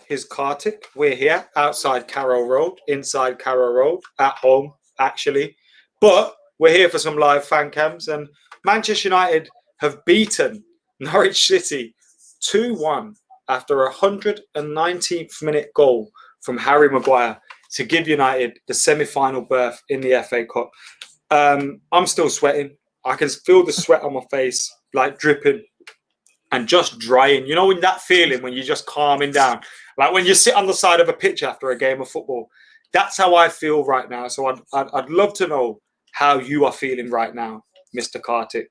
His Kartik. We're here outside Carrow Road, inside Carrow Road, at home, actually. But we're here for some live fan cams. And Manchester United have beaten Norwich City 2-1 after a 119th minute goal from Harry Maguire to give United the semi-final berth in the FA Cup. I'm still sweating. I can feel the sweat on my face, like dripping and just drying. You know, when that feeling when you're just calming down, like when you sit on the side of a pitch after a game of football. That's how I feel right now. So I'd love to know how you are feeling right now, Mr. Kartik.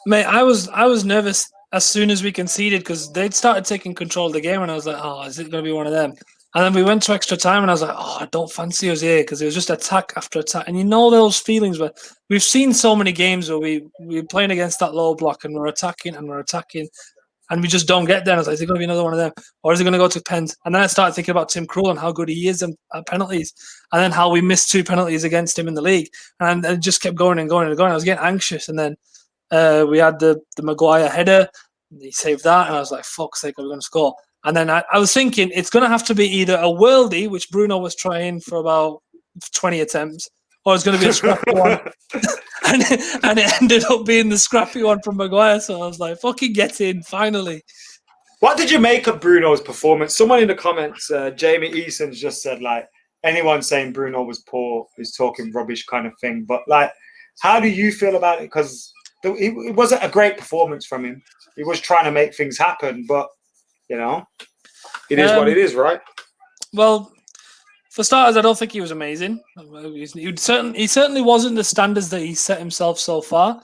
Mate, I was nervous as soon as we conceded because they'd started taking control of the game, and I was like, oh, is it going to be one of them? And then we went to extra time, and I was like, oh, I don't fancy us here because it was just attack after attack. And you know those feelings where we've seen so many games where we're playing against that low block and we're attacking, and we just don't get there. And I was like, is it going to be another one of them? Or is it going to go to pens? And then I started thinking about Tim Krul and how good he is at penalties, and then how we missed 2 penalties against him in the league. And it just kept going and going and going. I was getting anxious. And then we had the Maguire header. He saved that. And I was like, fuck's sake, are we going to score? And then I was thinking it's going to have to be either a worldie, which Bruno was trying for about 20 attempts, or it's going to be a scrappy one. and it ended up being the scrappy one from Maguire. So I was like, fucking get in, finally. What did you make of Bruno's performance? Someone in the comments, Jamie Eason's just said, like, anyone saying Bruno was poor is talking rubbish kind of thing. But, like, how do you feel about it? Because it wasn't a great performance from him. He was trying to make things happen, but, you know, it is what it is, right? Well, for starters, I don't think he was amazing. He certainly wasn't the standards that he set himself so far.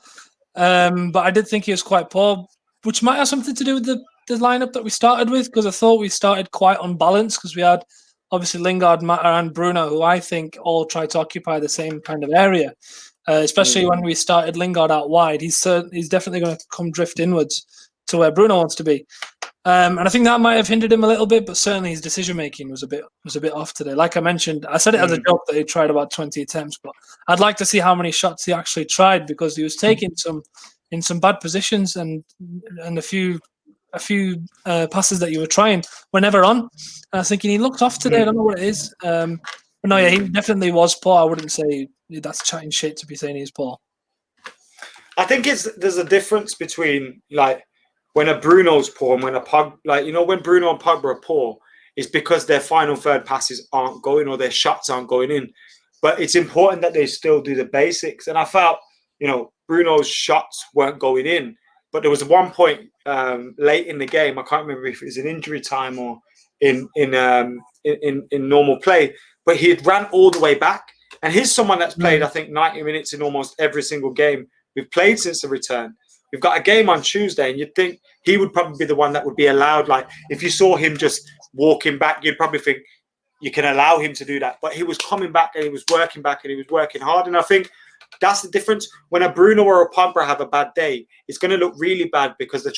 But I did think he was quite poor, which might have something to do with the lineup that we started with, because I thought we started quite unbalanced because we had obviously Lingard, Mata, and Bruno, who I think all tried to occupy the same kind of area. Especially when we started Lingard out wide, he's definitely going to come drift inwards to where Bruno wants to be. And I think that might have hindered him a little bit, but certainly his decision making was a bit off today. Like I mentioned, I said it as a joke that he tried about 20 attempts, but I'd like to see how many shots he actually tried, because he was taking in some bad positions, and a few passes that you were trying were never on. And I was thinking he looked off today. I don't know what it is. But no, yeah, he definitely was poor. I wouldn't say that's chatting shit to be saying he's poor. I think there's a difference between, like, when a Bruno's poor and when when Bruno and Pogba are poor, it's because their final third passes aren't going or their shots aren't going in. But it's important that they still do the basics. And I felt, Bruno's shots weren't going in. But there was one point late in the game, I can't remember if it was in injury time or in normal play, but he had ran all the way back. And he's someone that's played, I think, 90 minutes in almost every single game we've played since the return. We've got a game on Tuesday, and you'd think he would probably be the one that would be allowed. Like, if you saw him just walking back, you'd probably think you can allow him to do that. But he was coming back, and he was working back, and he was working hard. And I think that's the difference. When a Bruno or a Pogba have a bad day, it's going to look really bad because the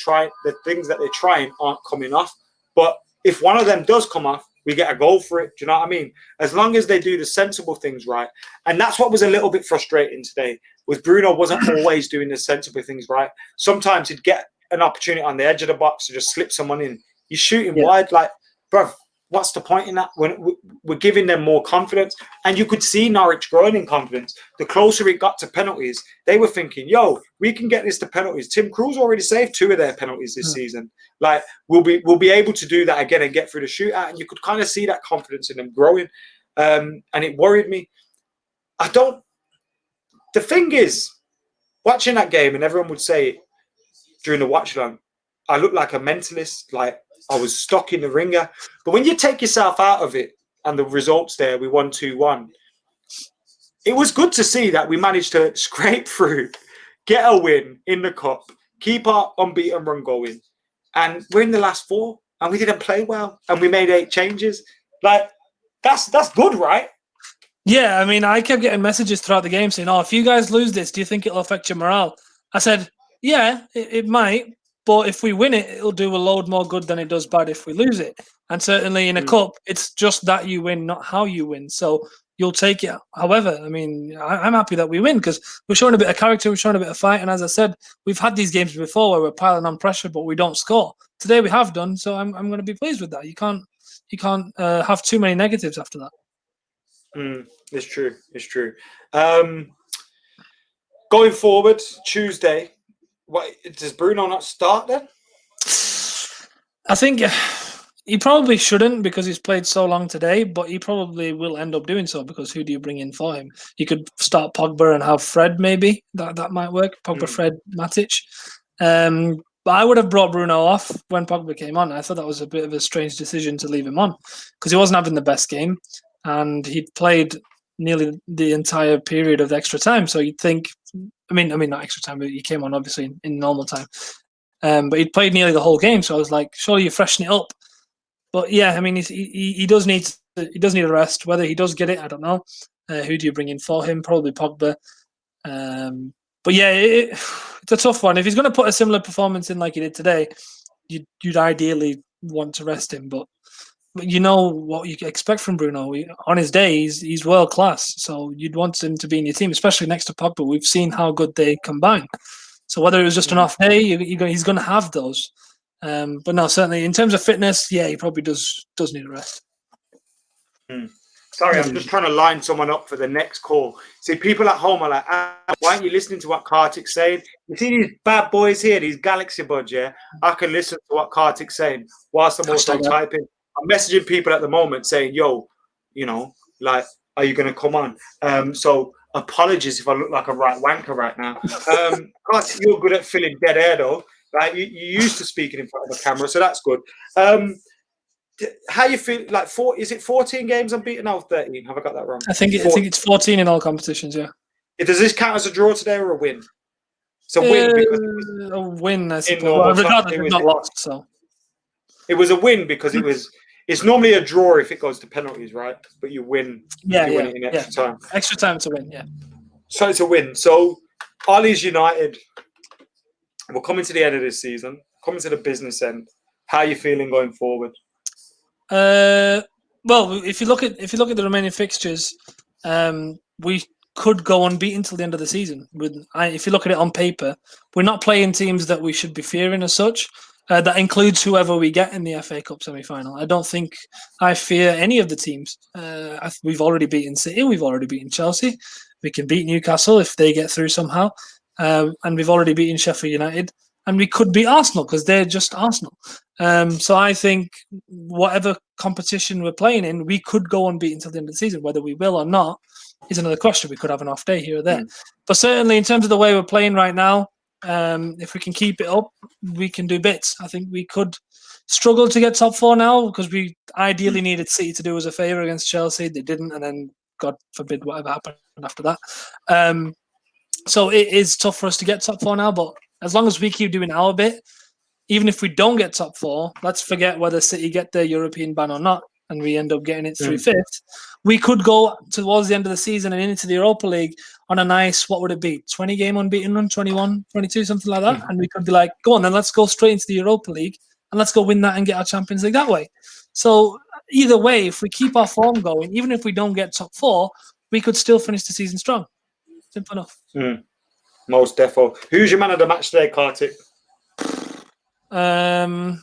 things that they're trying aren't coming off. But if one of them does come off, we get a goal for it. Do you know what I mean? As long as they do the sensible things right. And that's what was a little bit frustrating today, was Bruno wasn't always doing the sensible things right. Sometimes he'd get an opportunity on the edge of the box to just slip someone in. You shoot him wide, like, bruv, what's the point in that? When we're giving them more confidence, and you could see Norwich growing in confidence. The closer it got to penalties, they were thinking, yo, we can get this to penalties. Tim Krul's already saved 2 of their penalties this season. Like, we'll be able to do that again and get through the shootout. And you could kind of see that confidence in them growing. And it worried me. The thing is, watching that game, and everyone would say it during the watch along, I looked like a mentalist, like I was stuck in the ringer. But when you take yourself out of it and the results there, we won 2-1. It was good to see that we managed to scrape through, get a win in the cup, keep our unbeaten run going. And we're in the last 4, and we didn't play well, and we made 8 changes. Like, that's good, right? Yeah, I mean, I kept getting messages throughout the game saying, oh, if you guys lose this, do you think it'll affect your morale? I said, yeah, it might. But if we win it, it'll do a load more good than it does bad if we lose it. And certainly in a cup, it's just that you win, not how you win. So you'll take it. However, I mean, I'm happy that we win because we're showing a bit of character, we're showing a bit of fight. And as I said, we've had these games before where we're piling on pressure, but we don't score. Today we have done, so I'm going to be pleased with that. You have too many negatives after that. It's true. It's true. Going forward, Tuesday, what does Bruno not start then? I think he probably shouldn't because he's played so long today, but he probably will end up doing so because who do you bring in for him? You could start Pogba and have Fred maybe. That might work. Pogba, Fred, Matic. But I would have brought Bruno off when Pogba came on. I thought that was a bit of a strange decision to leave him on because he wasn't having the best game and he'd played nearly the entire period of the extra time. So you'd think, I mean not extra time, but he came on obviously in normal time. But he'd played nearly the whole game, so I was like, surely you freshen it up. But yeah, I mean, he does need a rest. Whether he does get it, I don't know. Who do you bring in for him? Probably Pogba. But yeah, it's a tough one. If he's going to put a similar performance in like he did today, you'd ideally want to rest him. But you know what you expect from Bruno. On his day, he's world class. So you'd want him to be in your team, especially next to Pogba. We've seen how good they combine. So whether it was just an off day, he's going to have those. But no, certainly in terms of fitness, yeah, he probably does need a rest. Sorry, I'm just trying to line someone up for the next call. See, people at home are like, why aren't you listening to what Kartik's saying? You see these bad boys here, these Galaxy buds, yeah? I can listen to what Kartik's saying whilst I'm also typing. I'm messaging people at the moment saying, yo, you know, like, are you going to come on? So apologies if I look like a right wanker right now. Kartik, you're good at filling dead air, though. Right? You're used to speaking in front of the camera, so that's good. How you feel? Like, is it 14 games unbeaten now? 13? Have I got that wrong? I think it's 14 in all competitions. Yeah. Does this count as a draw today or a win? It's a win because a win. I suppose. Regardless, it's not lost. So it was a win because it was. It's normally a draw if it goes to penalties, right? But you win. Yeah, you win it in extra time. Extra time to win. Yeah. So it's a win. So Ollie's United. We're coming to the end of this season. Coming to the business end. How are you feeling going forward? Well, if you look at the remaining fixtures, we could go unbeaten till the end of the season. If you look at it on paper, we're not playing teams that we should be fearing as such. That includes whoever we get in the FA Cup semi-final. I don't think I fear any of the teams. We've already beaten City. We've already beaten Chelsea. We can beat Newcastle if they get through somehow. And we've already beaten Sheffield United. And we could beat Arsenal because they're just Arsenal. So I think whatever competition we're playing in, we could go unbeaten until the end of the season. Whether we will or not is another question. We could have an off day here or there. But certainly in terms of the way we're playing right now, if we can keep it up, we can do bits. I think we could struggle to get top four now because we ideally needed City to do us a favour against Chelsea. They didn't, and then God forbid whatever happened after that. So it is tough for us to get top four now, but as long as we keep doing our bit, even if we don't get top four, let's forget whether City get their European ban or not, and we end up getting it through fifth. We could go towards the end of the season and into the Europa League on a nice, what would it be, 20-game unbeaten run, 21, 22, something like that. And we could be like, go on, then let's go straight into the Europa League and let's go win that and get our Champions League that way. So either way, if we keep our form going, even if we don't get top four, we could still finish the season strong. Simple enough. Most defo. Who's your man of the match today, Kartik? Honestly,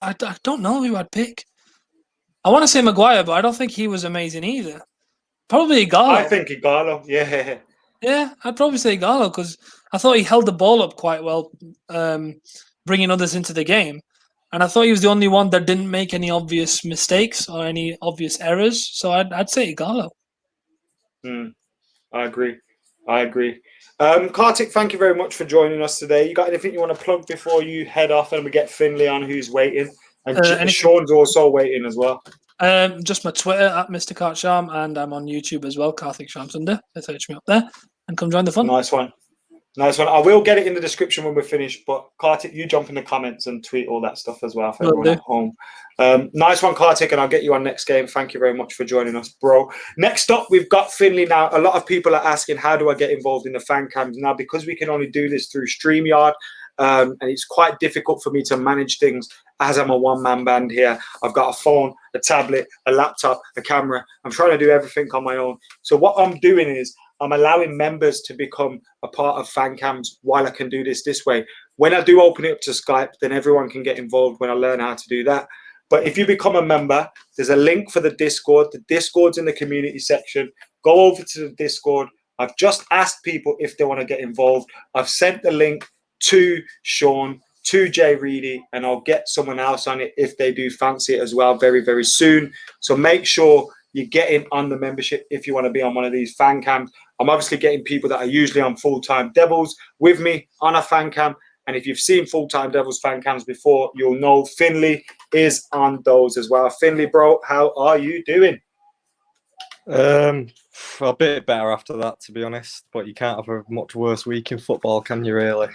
I don't know who I'd pick. I want to say Maguire, but I don't think he was amazing either. Probably Igalo. I think Igalo, yeah. Yeah, I'd probably say Igalo because I thought he held the ball up quite well, bringing others into the game. And I thought he was the only one that didn't make any obvious mistakes or any obvious errors. So I'd say Igalo. I agree. Kartik, thank you very much for joining us today. You got anything you want to plug before you head off and we get Finley on who's waiting? And Shawn's also waiting as well. Just my Twitter at Mr. Kartsham, and I'm on YouTube as well, Karthik Shamsunder. Search me up there and come join the fun. Nice one. I will get it in the description when we're finished, but Kartik, you jump in the comments and tweet all that stuff as well for everyone at home. Nice one, Kartik, and I'll get you on next game. Thank you very much for joining us, bro. Next up, we've got Finley now. A lot of people are asking, how do I get involved in the fan cams? Now, because we can only do this through StreamYard, and it's quite difficult for me to manage things as I'm a one-man band here. I've got a phone, a tablet, a laptop, a camera. I'm trying to do everything on my own. So what I'm doing is I'm allowing members to become a part of FANCAMS while I can do this way. When I do open it up to Skype, then everyone can get involved when I learn how to do that. But if you become a member, there's a link for the Discord. The Discord's in the community section. Go over to the Discord. I've just asked people if they want to get involved. I've sent the link to Shawn, to Jay Reedy, and I'll get someone else on it if they do fancy it as well very, very soon. So make sure you get in on the membership if you want to be on one of these fan cams. I'm obviously getting people that are usually on full-time Devils with me on a fan cam. And if you've seen full-time Devils fan cams before, you'll know Finley is on those as well. Finley, bro, how are you doing? A bit better after that, to be honest. But you can't have a much worse week in football, can you, really?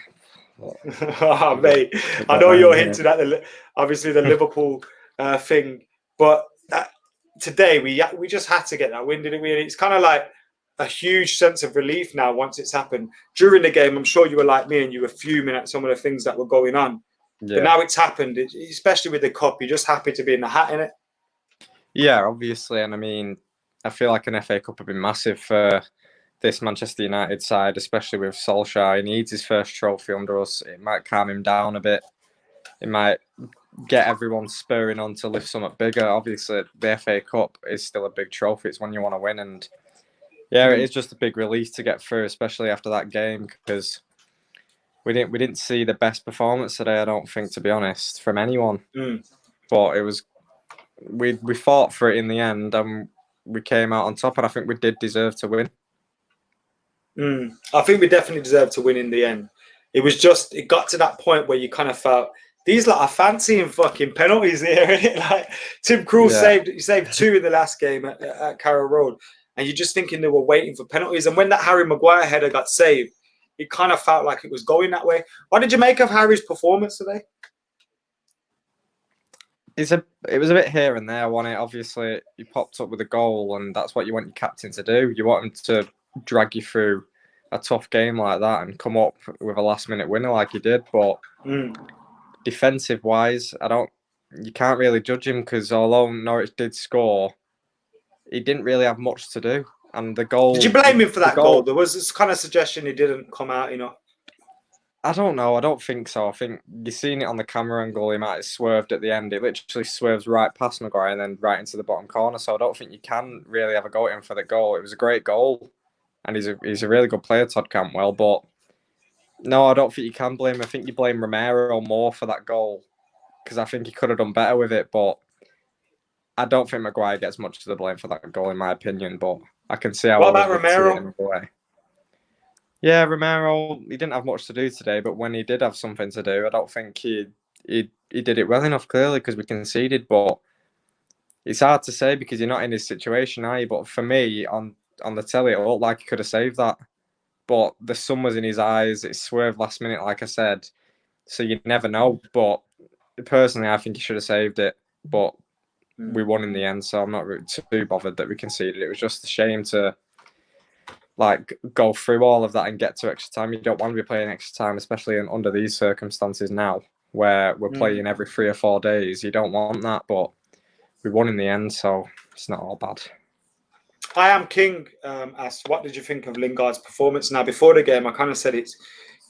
Oh, mate, I know you're hinting at obviously the Liverpool thing, but today we just had to get that win, didn't we? And it's kind of like a huge sense of relief now once it's happened. During the game, I'm sure you were like me and you were fuming at some of the things that were going on. Yeah. But now it's happened, especially with the cup. You're just happy to be in the hat, innit? Yeah, obviously. And I mean, I feel like an FA Cup would be massive for this Manchester United side, especially with Solskjaer. He needs his first trophy under us. It might calm him down a bit. It might get everyone spurring on to lift something bigger. Obviously, the FA Cup is still a big trophy. It's one you want to win. And yeah, it is just a big relief to get through, especially after that game, because we didn't see the best performance today, I don't think, to be honest, from anyone. But it was we fought for it in the end, and we came out on top, and I think we did deserve to win. I think we definitely deserved to win in the end. It got to that point where you kind of felt these are fancying fucking penalties here, innit? Like Tim Krul saved 2 in the last game at Carrow Road, and you're just thinking they were waiting for penalties. And when that Harry Maguire header got saved, it kind of felt like it was going that way. What did you make of Harry's performance today? It was a bit here and there, wasn't it? Obviously, he popped up with a goal, and that's what you want your captain to do. You want him to drag you through a tough game like that and come up with a last-minute winner like he did. But defensive-wise, you can't really judge him, because although Norwich did score, he didn't really have much to do. And the goal... Did you blame him for that goal? There was this kind of suggestion he didn't come out, I don't know. I don't think so. I think you've seen it on the camera angle. He might have swerved at the end. It literally swerves right past Maguire and then right into the bottom corner. So I don't think you can really have a go at him for the goal. It was a great goal, and he's a really good player, Todd Cantwell. But no, I don't think you can blame him. I think you blame Romero more for that goal, because I think he could have done better with it. But I don't think Maguire gets much of the blame for that goal, in my opinion. But I can see how. What about Romero? Yeah, Romero, he didn't have much to do today, but when he did have something to do, I don't think he did it well enough, clearly, because we conceded. But it's hard to say because you're not in his situation, are you? But for me, on the telly, it looked like he could have saved that. But the sun was in his eyes. It swerved last minute, like I said. So you never know. But personally, I think he should have saved it. But we won in the end, so I'm not too bothered that we conceded. It was just a shame to go through all of that and get to extra time. You don't want to be playing extra time, especially under these circumstances now, where we're playing every 3 or 4 days. You don't want that, but we won in the end, so it's not all bad. I Am King asked, what did you think of Lingard's performance? Now, before the game, I kind of said it's,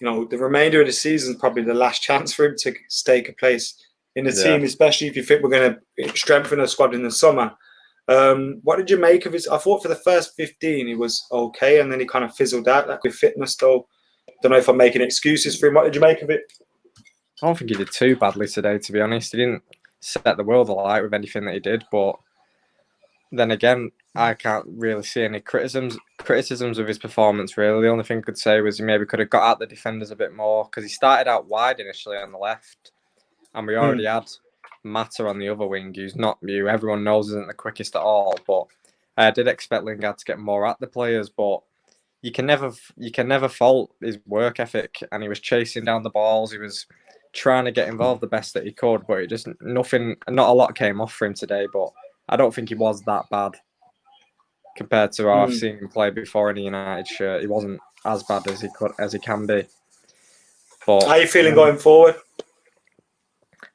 the remainder of the season is probably the last chance for him to stake a place in the team, especially if you think we're going to strengthen the squad in the summer. What did you make of his? I thought for the first 15 he was okay, and then he kind of fizzled out. Like with fitness, though, don't know if I'm making excuses for him. What did you make of it? I don't think he did too badly today, to be honest. He didn't set the world alight with anything that he did, but then again, I can't really see any criticisms of his performance, really. The only thing I could say was he maybe could have got at the defenders a bit more, because he started out wide initially on the left, and we already had Mata on the other wing, who's not you. Everyone knows isn't the quickest at all, but I did expect Lingard to get more at the players. But you can never fault his work ethic, and he was chasing down the balls. He was trying to get involved the best that he could, but not a lot came off for him today. But I don't think he was that bad compared to how I've seen him play before in a United shirt. He wasn't as bad as he can be. But how are you feeling going forward?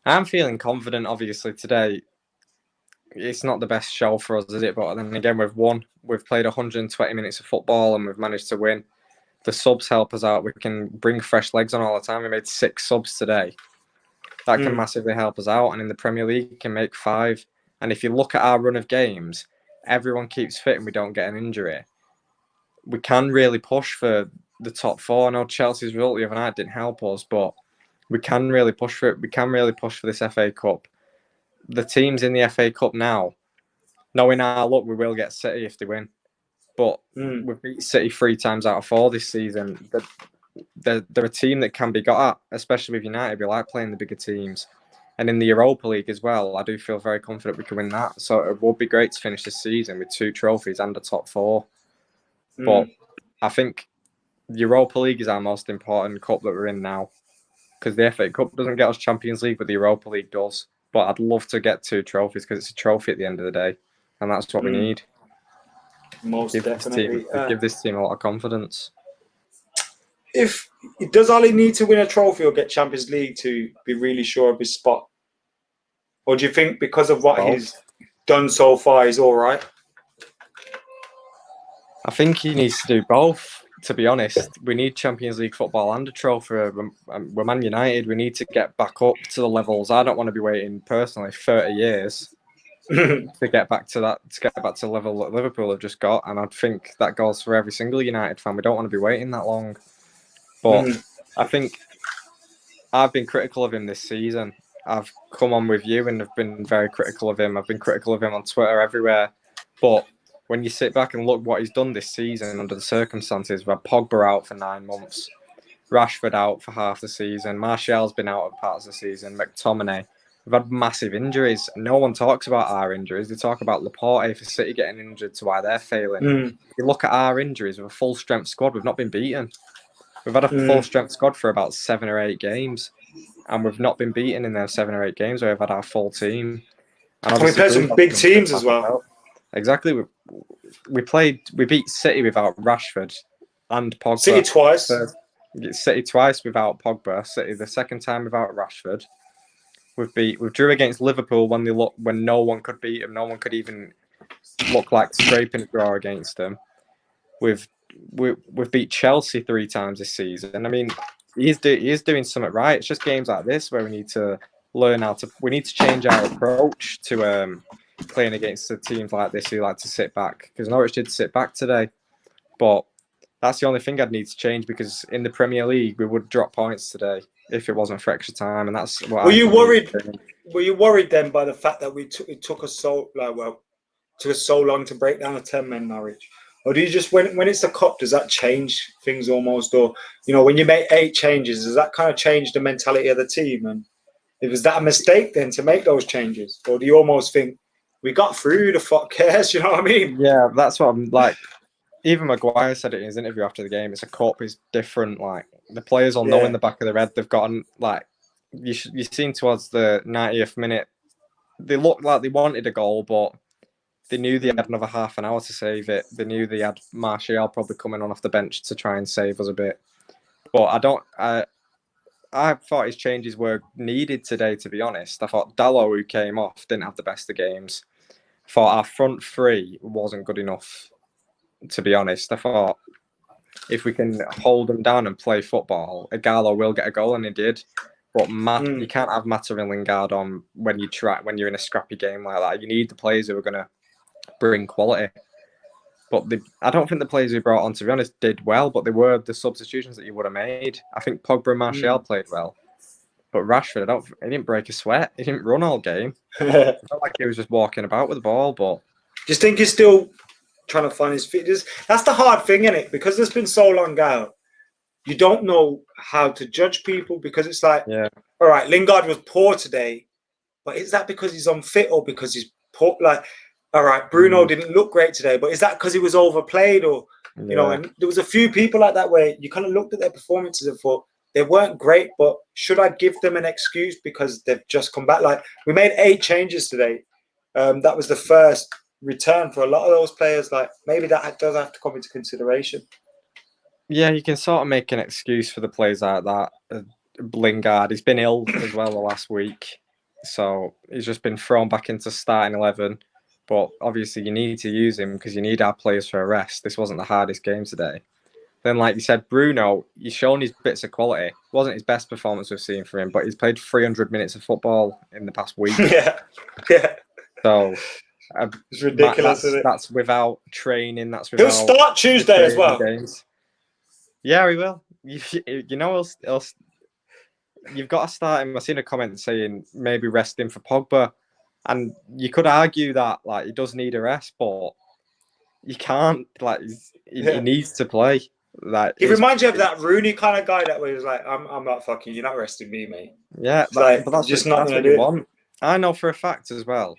I'm feeling confident, obviously, today. It's not the best show for us, is it? But then again, we've won. We've played 120 minutes of football and we've managed to win. The subs help us out. We can bring fresh legs on all the time. We made 6 subs today. That can massively help us out. And in the Premier League, you can make 5. And if you look at our run of games, everyone keeps fit and we don't get an injury. We can really push for the top 4. I know Chelsea's result the other night didn't help us, but we can really push for it. We can really push for this FA Cup. The teams in the FA Cup now, knowing our luck, we will get City if they win. But we've beat City 3 times out of 4 this season. They're a team that can be got at, especially with United. We like playing the bigger teams. And in the Europa League as well, I do feel very confident we can win that. So it would be great to finish this season with 2 trophies and a top 4. But I think the Europa League is our most important cup that we're in now. Because the FA Cup doesn't get us Champions League, but the Europa League does. But I'd love to get 2 trophies because it's a trophy at the end of the day. And that's what we need. Most definitely. Give this team a lot of confidence. Does Ollie need to win a trophy or get Champions League to be really sure of his spot? Or do you think because of what he's done so far, he's all right? I think he needs to do both, to be honest. We need Champions League football and a trophy. We're Man United. We need to get back up to the levels. I don't want to be waiting, personally, 30 years to get back to the level that Liverpool have just got. And I think that goes for every single United fan. We don't want to be waiting that long. But I think I've been critical of him this season. I've come on with you and have been very critical of him. I've been critical of him on Twitter, everywhere. But when you sit back and look what he's done this season under the circumstances, we've had Pogba out for 9 months, Rashford out for half the season, Martial's been out of parts of the season, McTominay. We've had massive injuries. No one talks about our injuries. They talk about Laporte for City getting injured to why they're failing. If you look at our injuries, with a full-strength squad, we've not been beaten. We've had a full-strength squad for about 7 or 8 games, and we've not been beaten in those 7 or 8 games where we've had our full team. And we played some big teams as well. Exactly. We beat City without Rashford and Pogba. City twice. City twice without Pogba. City the second time without Rashford. We drew against Liverpool when no one could beat them. No one could even look like scraping a draw against them. We've beat Chelsea 3 times this season. I mean, he is doing something right. It's just games like this where we need to learn we need to change our approach to playing against the teams like this who like to sit back. Because Norwich did sit back today, but that's the only thing I'd need to change, because in the Premier League we would drop points today if it wasn't for extra time, and that's what. Were you worried then by the fact that it took us so long to break down a 10-man Norwich? Or do you just, when it's the cup, does that change things almost? Or, when you make 8 changes, does that kind of change the mentality of the team? And was that a mistake then to make those changes? Or do you almost think, we got through, the fuck cares, you know what I mean? Yeah, that's what I'm like. Even Maguire said it in his interview after the game. It's a cup, it's different. Like, the players will know in the back of their head they've gotten, like, you've seen towards the 90th minute, they looked like they wanted a goal, but they knew they had another half an hour to save it. They knew they had Martial probably coming on off the bench to try and save us a bit. But I thought his changes were needed today, to be honest. I thought Dalot, who came off, didn't have the best of games. I thought our front 3 wasn't good enough, to be honest. I thought if we can hold them down and play football, Igalo will get a goal, and he did. But you can't have Mata and Lingard on when you're in a scrappy game like that. You need the players who are going to bring quality. But I don't think the players we brought on, to be honest, did well, but they were the substitutions that you would have made. I think Pogba and Martial played well. But Rashford, he didn't break a sweat. He didn't run all game. It felt like he was just walking about with the ball. But do you think he's still trying to find his feet? That's the hard thing, isn't it? Because it's been so long out, you don't know how to judge people, because it's like, all right, Lingard was poor today, but is that because he's unfit or because he's poor? Like, all right, Bruno didn't look great today, but is that because he was overplayed? Or, and there was a few people like that where you kind of looked at their performances and thought, they weren't great, but should I give them an excuse because they've just come back? Like, we made 8 changes today. That was the first return for a lot of those players. Like, maybe that does have to come into consideration. Yeah, you can sort of make an excuse for the players like that. Lingard, he's been ill as well the last week, so he's just been thrown back into starting 11. But obviously you need to use him because you need our players for a rest. This wasn't the hardest game today. then, like you said, Bruno, he's shown his bits of quality. It wasn't his best performance we've seen from him, but he's played 300 minutes of football in the past week. Yeah. So it's ridiculous, isn't it? That's without training. That's without. He'll start Tuesday as well. Games. Yeah, he will. You know, you've got to start him. I seen a comment saying maybe rest him for Pogba, and you could argue that like he does need a rest, but you can't. Like he needs to play. Like he reminds you of that Rooney kind of guy that was like, I'm not fucking. You're not resting me, mate. Yeah, but that's just not what you want. I know for a fact as well.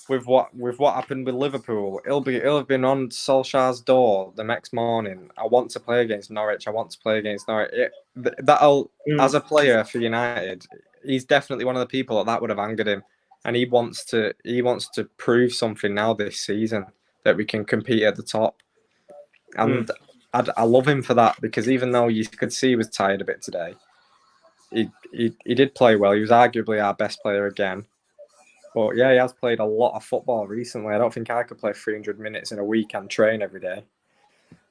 With what happened with Liverpool, he'll have been on Solskjaer's door the next morning. I want to play against Norwich. I want to play against Norwich. As a player for United, he's definitely one of the people that would have angered him, and he wants to prove something now this season that we can compete at the top. And I love him for that, because even though you could see he was tired a bit today, he did play well. He was arguably our best player again. But yeah, he has played a lot of football recently. I don't think I could play 300 minutes in a week and train every day.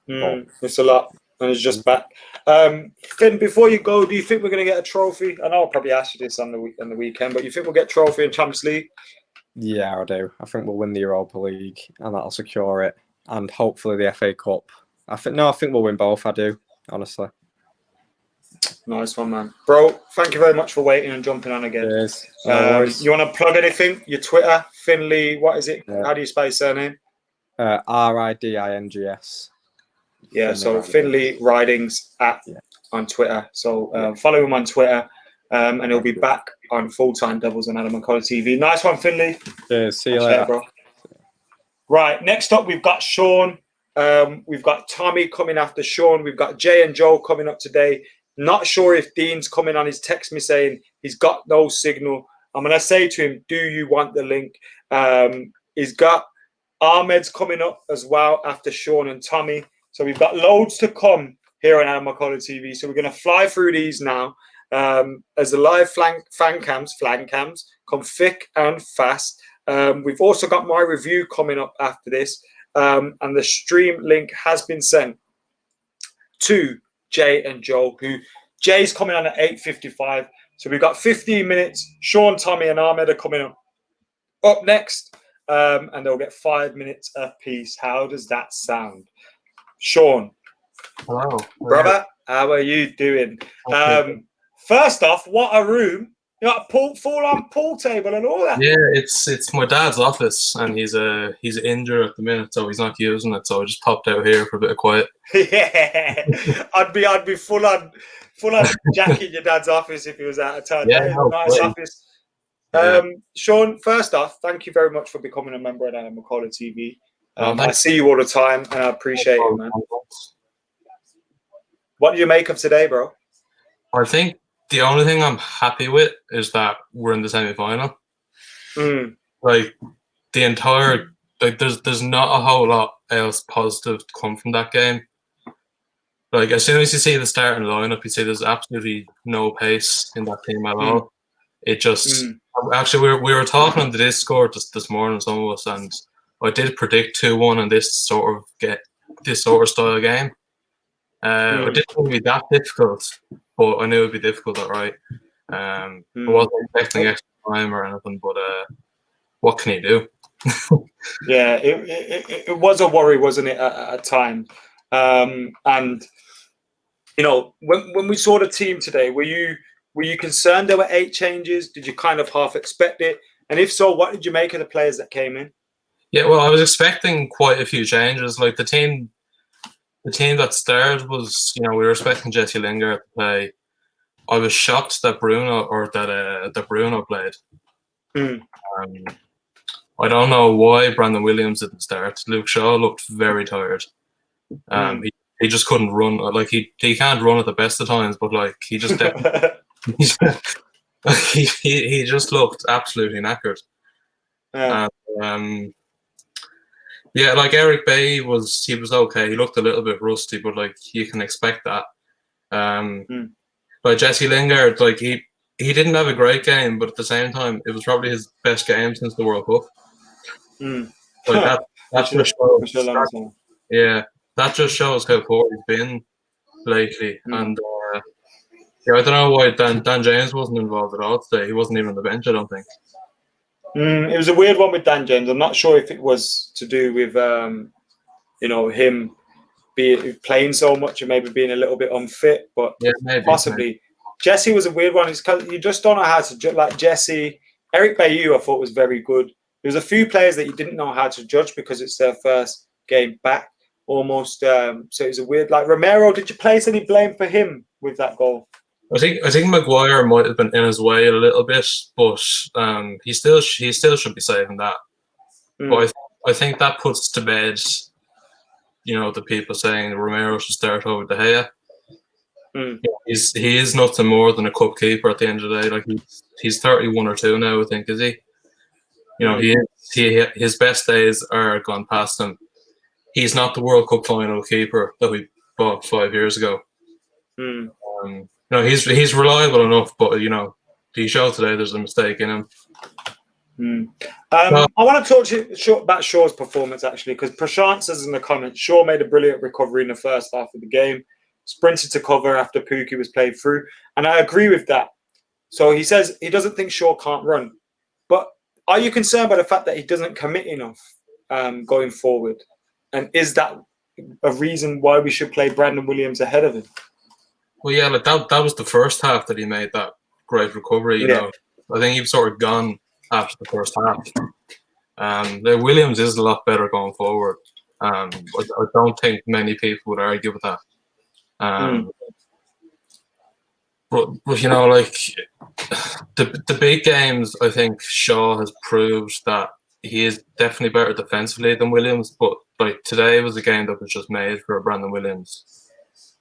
It's a lot, and he's just back. Finn, before you go, do you think we're going to get a trophy? I know I'll probably ask you this on the weekend, but you think we'll get a trophy in Champions League? Yeah, I do. I think we'll win the Europa League, and that'll secure it, and hopefully the FA Cup. I think we'll win both. I do, honestly. Nice one, man. Bro, thank you very much for waiting and jumping on again. Cheers. You want to plug anything? Your Twitter, Finley, what is it? Yeah. How do you spell your surname? Ridings. Yeah, so Finley Ridings on Twitter. So follow him on Twitter, and he'll be back on Full-Time Devils on AdamMcKola TV. Nice one, Finley. Cheers. See you later, bro. Right, next up, we've got Shawn. We've got Tommy coming after Shawn. We've got Jay and Joe coming up today. Not sure if Dean's coming on. He's texted me saying he's got no signal. I'm going to say to him, do you want the link? He's got Ahmed's coming up as well after Shawn and Tommy. So we've got loads to come here on AdamMcKola TV. So we're going to fly through these now as the live FANCAMS come thick and fast. We've also got my review coming up after this. And the stream link has been sent to Jay and Joe, who Jay's coming on at 8:55. So we've got 15 minutes. Shawn, Tommy, and Ahmed are coming up next, and they'll get 5 minutes apiece. How does that sound? Shawn. Hello. Brother, how are you doing? Okay. First off, what a room. You got a full-on pool table and all that. Yeah, it's my dad's office, and he's injured at the minute, so he's not using it. So I just popped out here for a bit of quiet. Yeah, I'd be full on Jack in your dad's office if he was out of town. Yeah, nice office. Shawn, first off, thank you very much for becoming a member of AdamMcKola TV. I see you all the time, and I appreciate it, man. What do you make of today, bro? I think the only thing I'm happy with is that we're in the semi-final. Like the entire, there's not a whole lot else positive to come from that game. Like as soon as you see the starting lineup, you see there's absolutely no pace in that team at all. It just actually we were talking on the Discord this morning, some of us, and I did predict 2-1 in this sort of style game. I didn't think it would be that difficult, but I knew it would be difficult, right? I wasn't expecting extra time or anything, but what can you do? Yeah, it was a worry, wasn't it, at times? And you know, when we saw the team today, were you concerned there were 8 changes? Did you kind of half expect it? And if so, what did you make of the players that came in? Yeah, well, I was expecting quite a few changes. Like the team that started was, you know, we were expecting Jesse Lingard to play. I was shocked that Bruno played. I don't know why Brandon Williams didn't start. Luke Shaw looked very tired. He just couldn't run. Like he can't run at the best of times, but like he just he just looked absolutely knackered. Yeah, like Eric Bailly was okay. He looked a little bit rusty, but like you can expect that. But Jesse Lingard, like he didn't have a great game, but at the same time, it was probably his best game since the World Cup. Like that's for sure. Yeah, that just shows how poor he's been lately. And yeah, I don't know why Dan James wasn't involved at all today. He wasn't even on the bench, I don't think. It was a weird one with Dan James. I'm not sure if it was to do with him playing so much and maybe being a little bit unfit, but yeah, maybe, possibly. Maybe. Jesse was a weird one. It's because you just don't know how to like Jesse. Eric Bailly, I thought was very good. There's a few players that you didn't know how to judge because it's their first game back almost. So it was a weird. Like Romero, did you place any blame for him with that goal? I think Maguire might have been in his way a little bit, but he still should be saving that. But I think that puts to bed, the people saying Romero should start over De Gea. He is nothing more than a cup keeper at the end of the day. Like he's 31 or 2 now, I think, is he? His best days are gone past him. He's not the World Cup final keeper that we bought 5 years ago. He's reliable enough, but he showed today there's a mistake in him. I want to talk to you about Shaw's performance actually, because Prashant says in the comments, Shaw made a brilliant recovery in the first half of the game, sprinted to cover after Pukki was played through, and I agree with that. So he says he doesn't think Shaw can't run, but are you concerned by the fact that he doesn't commit enough going forward, and is that a reason why we should play Brandon Williams ahead of him? Well, yeah, like that was the first half that he made that great recovery. I think he was sort of gone after the first half. Williams is a lot better going forward. I don't think many people would argue with that. But like the big games, I think Shaw has proved that he is definitely better defensively than Williams. But like today was a game that was just made for Brandon Williams.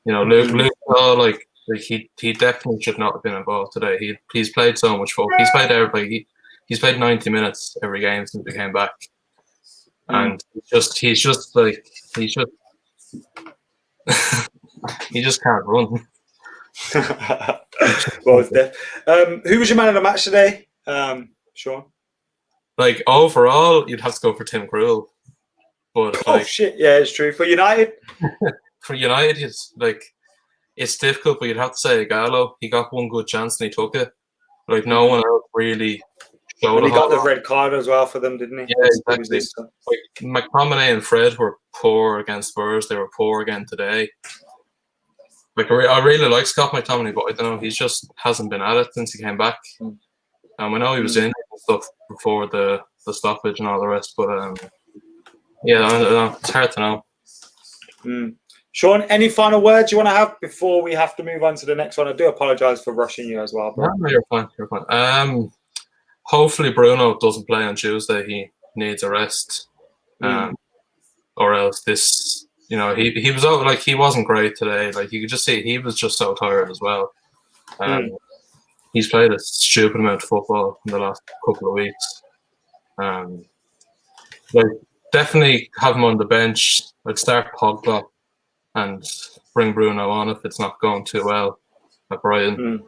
Luke Shaw, like he definitely should not have been involved today. He's played so much football. He's played everybody. He's played 90 minutes every game since he came back, and he just can't run. Well, who was your man of the match today, Sean? Like overall, you'd have to go for Tim Krul. But shit, yeah, it's true. For United, it's difficult, but you'd have to say Gallo. He got one good chance and he took it. Like no one else really showed. And he got the red card as well for them, didn't he? Yeah, exactly. Like McTominay and Fred were poor against Spurs. They were poor again today. Like I really like Scott McTominay, but I don't know. He just hasn't been at it since he came back. I know he was in and stuff before the stoppage and all the rest, but yeah, I don't know. It's hard to know. Sean, any final words you want to have before we have to move on to the next one? I do apologise for rushing you as well, bro. No, you're fine. You're fine. Hopefully Bruno doesn't play on Tuesday. He needs a rest, or else this. He was out, like he wasn't great today. Like you could just see he was just so tired as well. He's played a stupid amount of football in the last couple of weeks. Definitely have him on the bench. I'd start Pogba and bring Bruno on if it's not going too well at Brighton.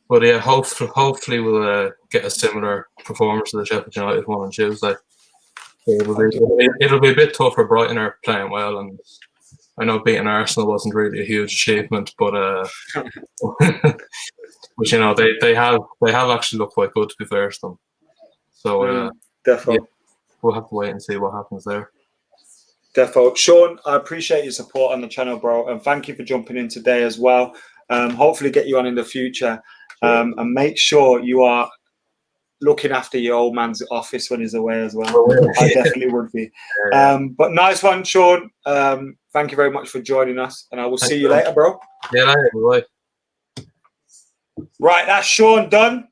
But yeah, hopefully we'll get a similar performance to the Sheffield United one on Tuesday. It'll be a bit tough for Brighton are playing well, and I know beating Arsenal wasn't really a huge achievement, but they have actually looked quite good to be fair to them. So definitely. Yeah, we'll have to wait and see what happens there. Defo. Sean, I appreciate your support on the channel, bro, and thank you for jumping in today as well. Hopefully get you on in the future, and make sure you are looking after your old man's office when he's away as well. I definitely would be. But nice one, Sean. Thank you very much for joining us, and I will see you later, bro. Yeah, later. Bye. Right, that's Sean done.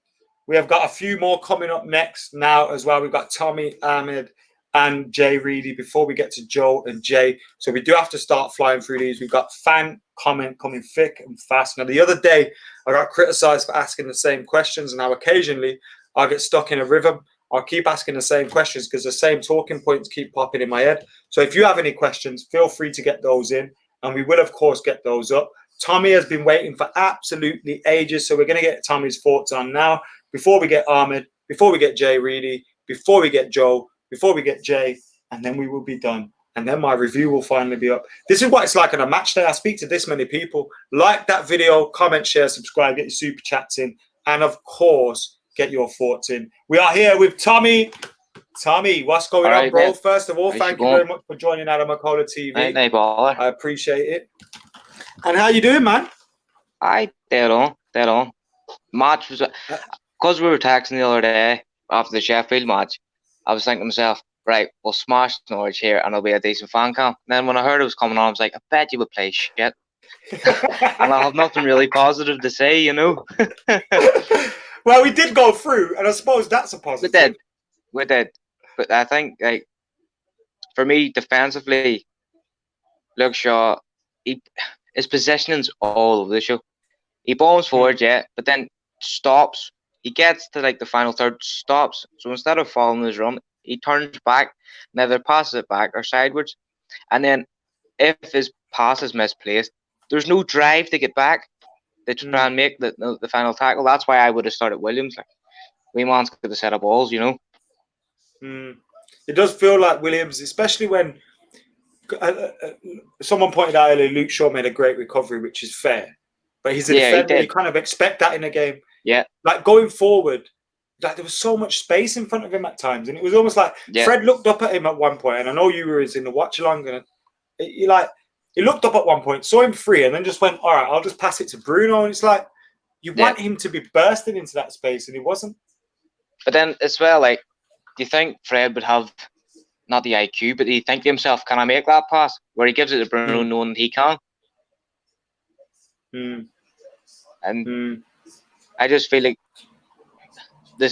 We have got a few more coming up next now as well. We've got Tommy, Ahmad, and Jay Reedy before we get to Joe and Jay. So we do have to start flying through these. We've got fan comment coming thick and fast. Now, the other day, I got criticised for asking the same questions, and now occasionally I get stuck in a rhythm. I'll keep asking the same questions because the same talking points keep popping in my head. So if you have any questions, feel free to get those in, and we will, of course, get those up. Tommy has been waiting for absolutely ages, so we're going to get Tommy's thoughts on now before we get Ahmad, before we get Jay Reedy, before we get Joe, before we get Jay, and then we will be done. and then my review will finally be up. This is what it's like on a match day. I speak to this many people. Like that video, comment, share, subscribe, get your super chats in, and of course, get your thoughts in. We are here with Tommy. Tommy, what's going on, bro? Man. First of all, thank you very much for joining AdamMcKola TV. No bother. I appreciate it. And how you doing, man? Dead on. Match was because we were texting the other day after the Sheffield match. I was thinking to myself, right, we'll smash Norwich here and it'll be a decent fan camp. And then when I heard it was coming on, I was like, I bet you would play shit. And I have nothing really positive to say, you know. Well, we did go through, and I suppose that's a positive. We did. But I think, like, for me, defensively, Luke Shaw, his positioning's all over the show. He bombs forward, yeah, but then stops. He gets to, like, the final third, stops. So instead of following his run, he turns back, and either passes it back or sideways. And then if his pass is misplaced, there's no drive to get back. They try and make the final tackle. That's why I would have started Williams. Like, Weeman's got the set of balls, you know. It does feel like Williams, especially when someone pointed out earlier, Luke Shaw made a great recovery, which is fair. But he's a defender. You kind of expect that in a game. Yeah. Like going forward, like there was so much space in front of him at times, and it was almost like Fred looked up at him at one point, and I know you were in the watch along, and he looked up at one point, saw him free, and then just went, all right, I'll just pass it to Bruno. And it's like, you want him to be bursting into that space, and he wasn't. But then as well, like, do you think Fred would have, not the IQ, but do you think to himself, can I make that pass? Where he gives it to Bruno knowing that he can. And I just feel like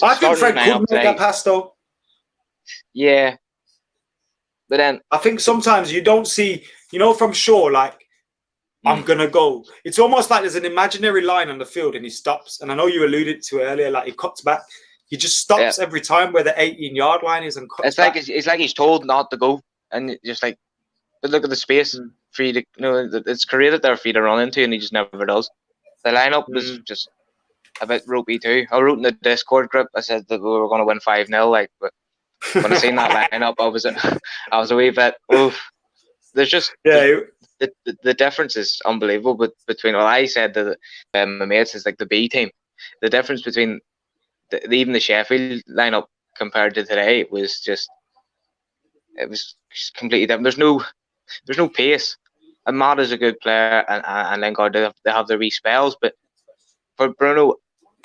I think Fred could make that pass, though. Yeah. But then I think sometimes you don't see, you know, from Shaw, like, I'm going to go. It's almost like there's an imaginary line on the field and he stops. And I know you alluded to it earlier, like he cuts back. He just stops every time where the 18-yard line is and cuts back. It's like he's told not to go. And just like, but look at the space for you to, you know, it's created there for you to run into, and he just never does. The lineup was just a bit ropey too. I wrote in the Discord group, I said that we were going to win 5-0, like, but when I seen that lineup, I was a wee bit, oof. There's just the difference is unbelievable. But between what I said to my mates is like the B team, the difference between even the Sheffield lineup compared to today was just completely different. There's no pace. Ahmad is a good player, and Lingard, they have their wee spells, but for Bruno,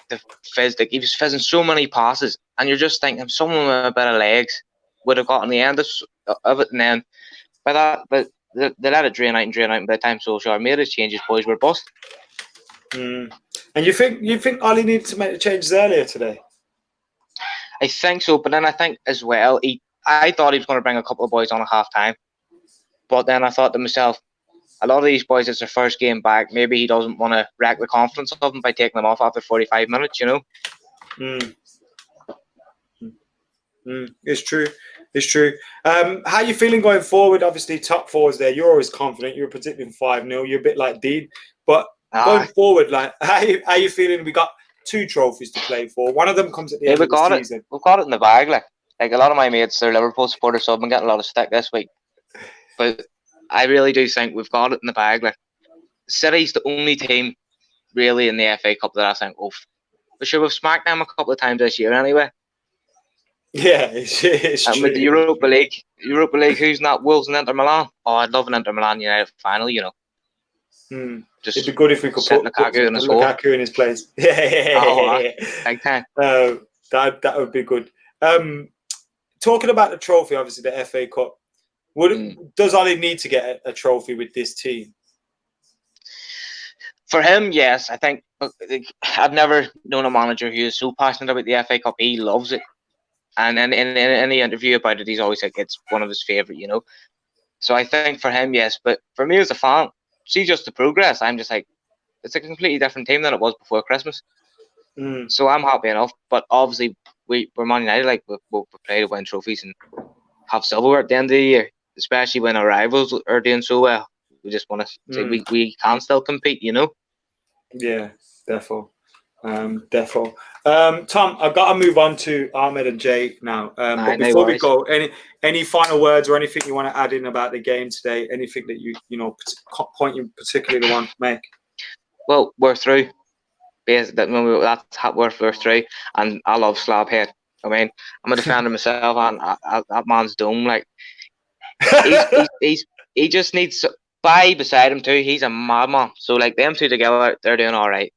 the fizz, like, he was fizzing so many passes, and you're just thinking someone with a bit of legs would have gotten the end of it, and then but they let it drain out, and by the time Solskjaer made his changes, boys were bust. And you think Ollie needed to make the changes earlier today? I think so, but then I think as well, I thought he was going to bring a couple of boys on at half time, but then I thought to myself, a lot of these boys, it's their first game back. Maybe he doesn't want to wreck the confidence of them by taking them off after 45 minutes, you know? It's true. It's true. How are you feeling going forward? Obviously, top four is there. You're always confident. You're predicting 5-0. You're a bit like Dean. But going forward, like, how are you feeling? We got 2 trophies to play for. One of them comes at the end of the season. We've got it in the bag. Like a lot of my mates, they're Liverpool supporters, so I've been getting a lot of stick this week. But I really do think we've got it in the bag. Like, City's the only team really in the FA Cup that I think, we should have smacked them a couple of times this year anyway. Yeah, it's true. With the Europa League, who's not Wolves and Inter Milan? Oh, I'd love an Inter Milan United final, you know. It'd be good if we could put Lukaku in his place. Big time. That would be good. Talking about the trophy, obviously the FA Cup. Does Ollie need to get a trophy with this team? For him, yes. I think I've never known a manager who is so passionate about the FA Cup. He loves it, and in any interview about it, he's always like it's one of his favourite, you know. So I think for him, yes. But for me as a fan, see just the progress. I'm just like, it's a completely different team than it was before Christmas. So I'm happy enough. But obviously, we're Man United. Like we play to win trophies and have silverware at the end of the year, especially when our rivals are doing so well. We just want to say we can still compete, you know. Yeah, therefore. Defo. Tom, I've got to move on to Ahmed and Jay now. But before we go, any final words or anything you want to add in about the game today? Anything that you point you particularly want to make? Well, we're through. That's we're through, and I love Slabhead. I mean, I'm a defender myself, and that man's done. Like, he just needs Bai beside him too. He's a madman. So like them two together, they're doing all right.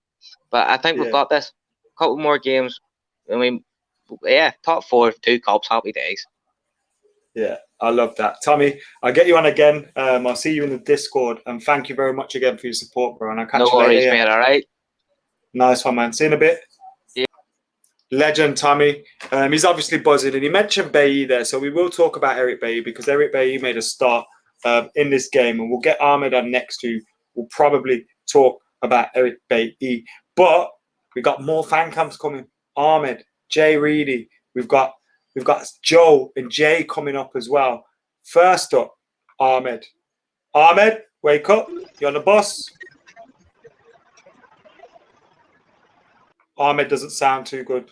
But I think we've got this. A couple more games. I mean, yeah, top 4, 2 cups, happy days. Yeah, I love that. Tommy, I'll get you on again. I'll see you in the Discord, and thank you very much again for your support, bro. And I'll catch you later. No worries, mate. All right. Nice one, man. See you in a bit. Yeah. Legend, Tommy. He's obviously buzzing, and he mentioned Bailly there, so we will talk about Eric Bailly because Eric Bailly made a start in this game, and we'll get Ahmed on next who will probably talk about Eric Bailly. But we got more fan camps coming. Ahmed, Jay Reedy. We've got Joe and Jay coming up as well. First up, Ahmed. Ahmed, wake up. You're on the bus. Ahmed doesn't sound too good.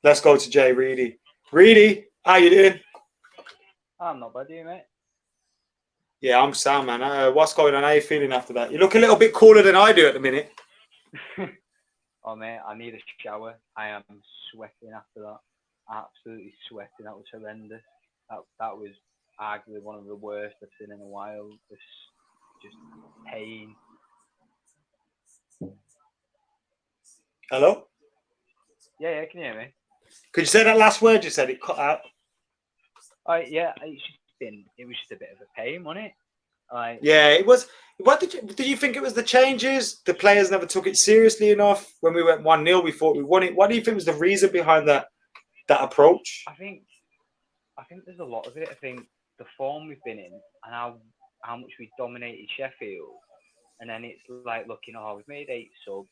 Let's go to Jay Reedy. Reedy, how you doing? I'm not bad, mate. Yeah, I'm sound, man. What's going on? How you feeling after that? You look a little bit cooler than I do at the minute. Oh, mate, I need a shower. I am sweating after that. Absolutely sweating. That was horrendous. That was arguably one of the worst I've seen in a while. Just pain. Hello? Yeah, can you hear me? Could you say that last word you said? It cut out. Yeah, it was just a bit of a pain, wasn't it? Yeah, it was. What did you think it was the changes? The players never took it seriously enough. When we went 1-0, we thought we won it. What do you think was the reason behind that approach? I think there's a lot of it. I think the form we've been in and how much we dominated Sheffield, and then it's like looking, we've made 8 subs,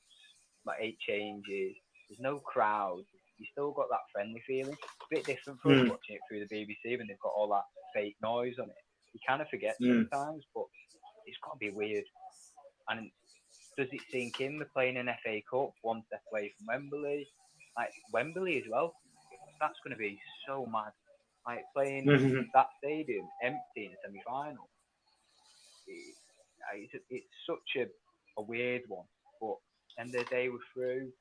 like 8 changes. There's no crowd. You still got that friendly feeling. It's a bit different for us watching it through the BBC when they've got all that fake noise on it. You kind of forget sometimes, but it's got to be weird. And does it sink in? We're playing an FA Cup, 1 step away from Wembley. Like Wembley as well. That's going to be so mad. Like playing that stadium empty in a semi-final. It's such a weird one. But end of the day, we're through.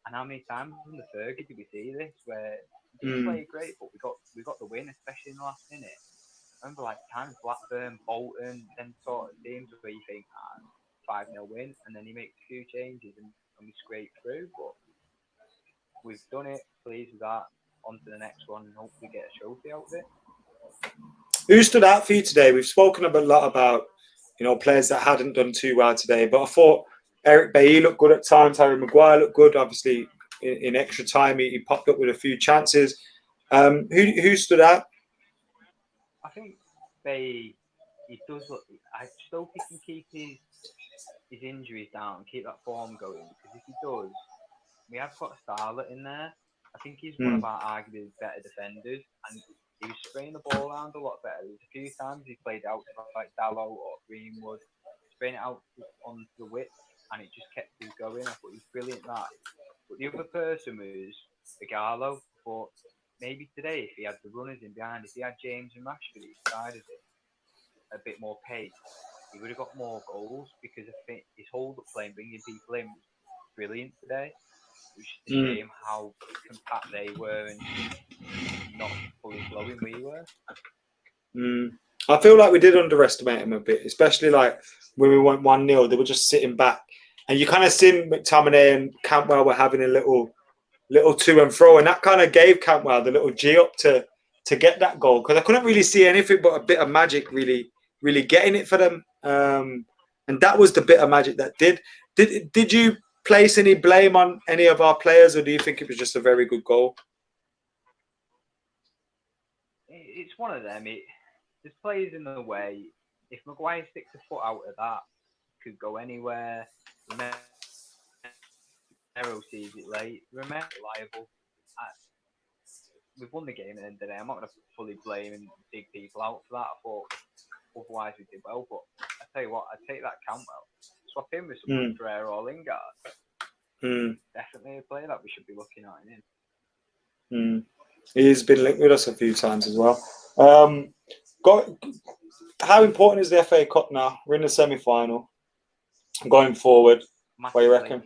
And how many times in the Fergie did we see this where we didn't play great, but we got the win, especially in the last minute. I remember like times Blackburn, Bolton, then sort of teams where you think 5-0 win, and then you make a few changes and we scrape through. But we've done it. Pleased with that. On to the next one and hopefully get a trophy out of it. Who stood out for you today? We've spoken a lot about players that hadn't done too well today, but I thought Eric Bailly looked good at times. Harry Maguire looked good. Obviously, in extra time, he popped up with a few chances. Who stood out? I think Bailly, he does look. I just hope he can keep his injuries down and keep that form going. Because if he does, we have got a Starlet in there. I think he's one of our arguably better defenders, and he was spraying the ball around a lot better. There was a few times he played out like Dallow or Greenwood, spraying it out onto the width, and it just kept us going. I thought he was brilliant that. But the other person was Igalo. But maybe today, if he had the runners in behind, if he had James and Rashford each side of it, a bit more pace, he would have got more goals because I think his hold-up play and bringing people in was brilliant today. It was just a shame how compact they were and not fully flowing we were. I feel like we did underestimate him a bit, especially like when we went 1-0, they were just sitting back. And you kind of seen McTominay and Cantwell were having a little to and fro, and that kind of gave Cantwell the little G up to get that goal, because I couldn't really see anything but a bit of magic really getting it for them. And that was the bit of magic that did you place any blame on any of our players, or do you think it was just a very good goal? It's one of them. There's players in the way. If Maguire sticks a foot out of that, could go anywhere. Romero sees it late. Romero reliable. We've won the game at the end of the day. I'm not going to fully blame and dig people out for that. I thought otherwise we did well. But I tell you what, I'd take that Cantwell. Swap him with someone Ferrer or Lingard. definitely a player that we should be looking at in him. He's been linked with us a few times as well. How important is the FA Cup now? We're in the semi-final. Going forward, what do you reckon?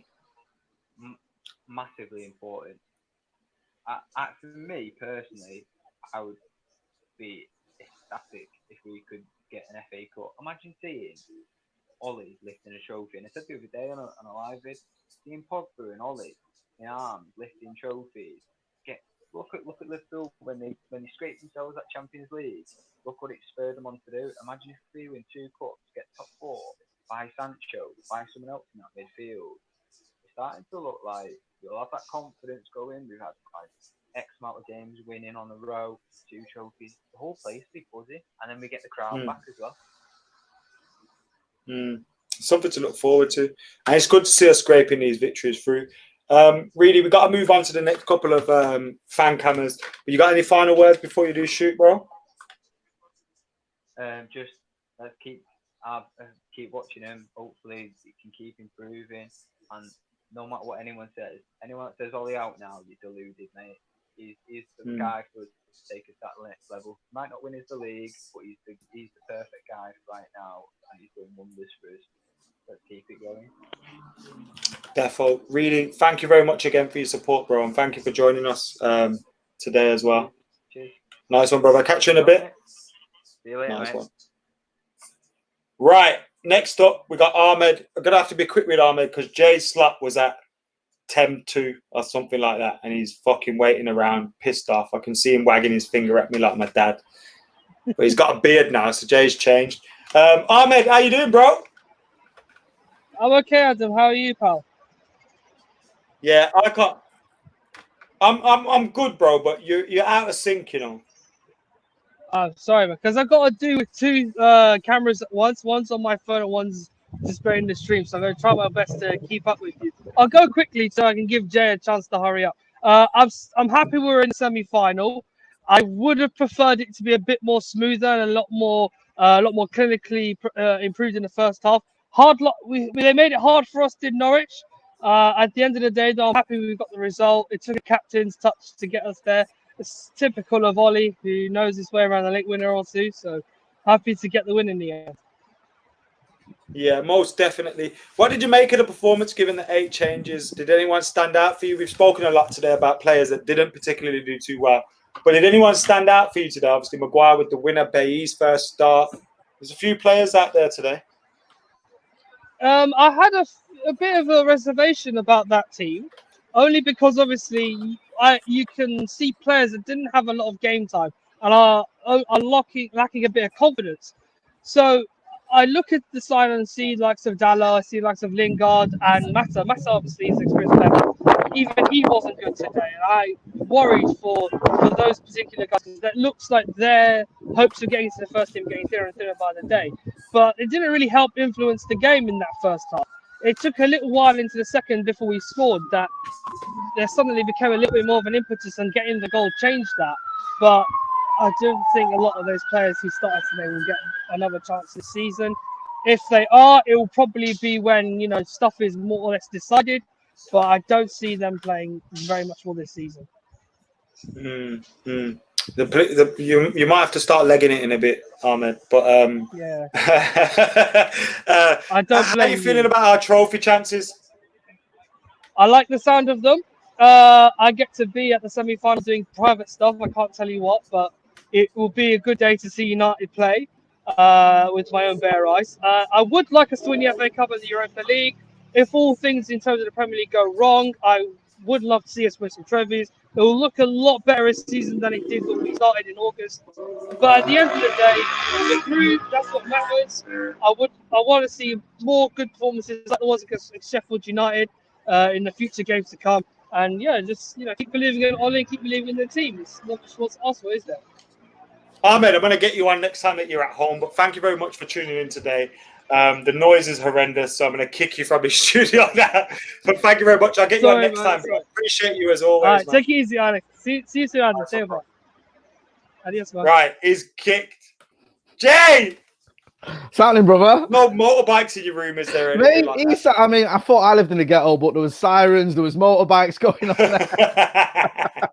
Massively important. For me personally, I would be ecstatic if we could get an FA Cup. Imagine seeing Ole lifting a trophy. And I said the other day on a live vid, seeing Pogba and Ole in arms lifting trophies. Look at Liverpool when they scraped themselves at Champions League. Look what it spurred them on to do. Imagine if we win 2 cups, get top 4, buy Sancho, buy someone else in that midfield. It's starting to look like we'll have that confidence going. We've had X amount of games winning on a row, 2 trophies. The whole place will be fuzzy, and then we get the crowd back as well. Something to look forward to, and it's good to see us scraping these victories through. Reedy, we got to move on to the next couple of FANCAMS. But you got any final words before you do shoot, bro? Just keep watching him. Hopefully, he can keep improving. And no matter what anyone says Ole out now, you're deluded, mate. He's the guy for us to take us to that next level. Might not win us the league, but he's the perfect guy right now, and he's doing wonders for us. Let's keep it going. Defo, Reedy, thank you very much again for your support, bro, and thank you for joining us today as well. Cheers. Nice one, brother. Catch you in a bit. See you later, nice mate. one. Right, next up, we got Ahmad. I'm going to have to be quick with Ahmad because Jay's slap was at 10-2 or something like that, and he's fucking waiting around, pissed off. I can see him wagging his finger at me like my dad. But he's got a beard now, so Jay's changed. Ahmad, how you doing, bro? I'm okay, Adam. How are you, pal? Yeah, I can't. I'm good, bro, but you're out of sync, you know. Sorry, because I've got to do with 2 cameras at once. One's on my phone and one's displaying the stream. So I'm going to try my best to keep up with you. I'll go quickly so I can give Jay a chance to hurry up. I'm happy we're in the semi-final. I would have preferred it to be a bit more smoother and a lot more clinically improved in the first half. They made it hard for us, did Norwich. At the end of the day, though, I'm happy we got the result. It took a captain's touch to get us there. It's typical of Ole, who knows his way around a late winner or 2. So happy to get the win in the end. Yeah, most definitely. What did you make of the performance given the 8 changes? Did anyone stand out for you? We've spoken a lot today about players that didn't particularly do too well. But did anyone stand out for you today? Obviously, Maguire with the winner, Bailly's first start. There's a few players out there today. I had a bit of a reservation about that team, only because obviously you can see players that didn't have a lot of game time and are lacking a bit of confidence. So I look at the side and see likes of Dalla, I see likes of Lingard and Mata. Mata obviously is experienced player. Even he wasn't good today, and I worried for those particular guys because that looks like their hopes of getting to the first team getting thinner and thinner by the day. But it didn't really help influence the game in that first half. It took a little while into the second before we scored that there suddenly became a little bit more of an impetus, and getting the goal changed that. But I don't think a lot of those players who started today will get another chance this season. If they are, it will probably be when stuff is more or less decided. But I don't see them playing very much more this season. You might have to start legging it in a bit, Ahmed. But yeah, I don't. How are you feeling about our trophy chances? I like the sound of them. I get to be at the semi-final doing private stuff. I can't tell you what, but it will be a good day to see United play with my own bare eyes. I would like us to win the FA Cup and the Europa League. If all things in terms of the Premier League go wrong, I would love to see us win some trophies. It will look a lot better this season than it did when we started in August. But at the end of the day, we're through. That's what matters. I want to see more good performances like the ones against Sheffield United in the future games to come. And yeah, just keep believing in Ole, keep believing in the team. It's not just what's asked for, is there? Ahmed, I'm going to get you on next time that you're at home. But thank you very much for tuning in today. The noise is horrendous, so I'm going to kick you from the studio now. But thank you very much. I'll get you on next time, bro. Appreciate you as always. All right, man. take it easy, Alex. See you soon, Adam. Say bye. Adios, man. Right, he's kicked. Jay! Sounding, brother. No motorbikes in your room, is there anything like that? I mean, I thought I lived in the ghetto, but there was sirens, there was motorbikes going on there.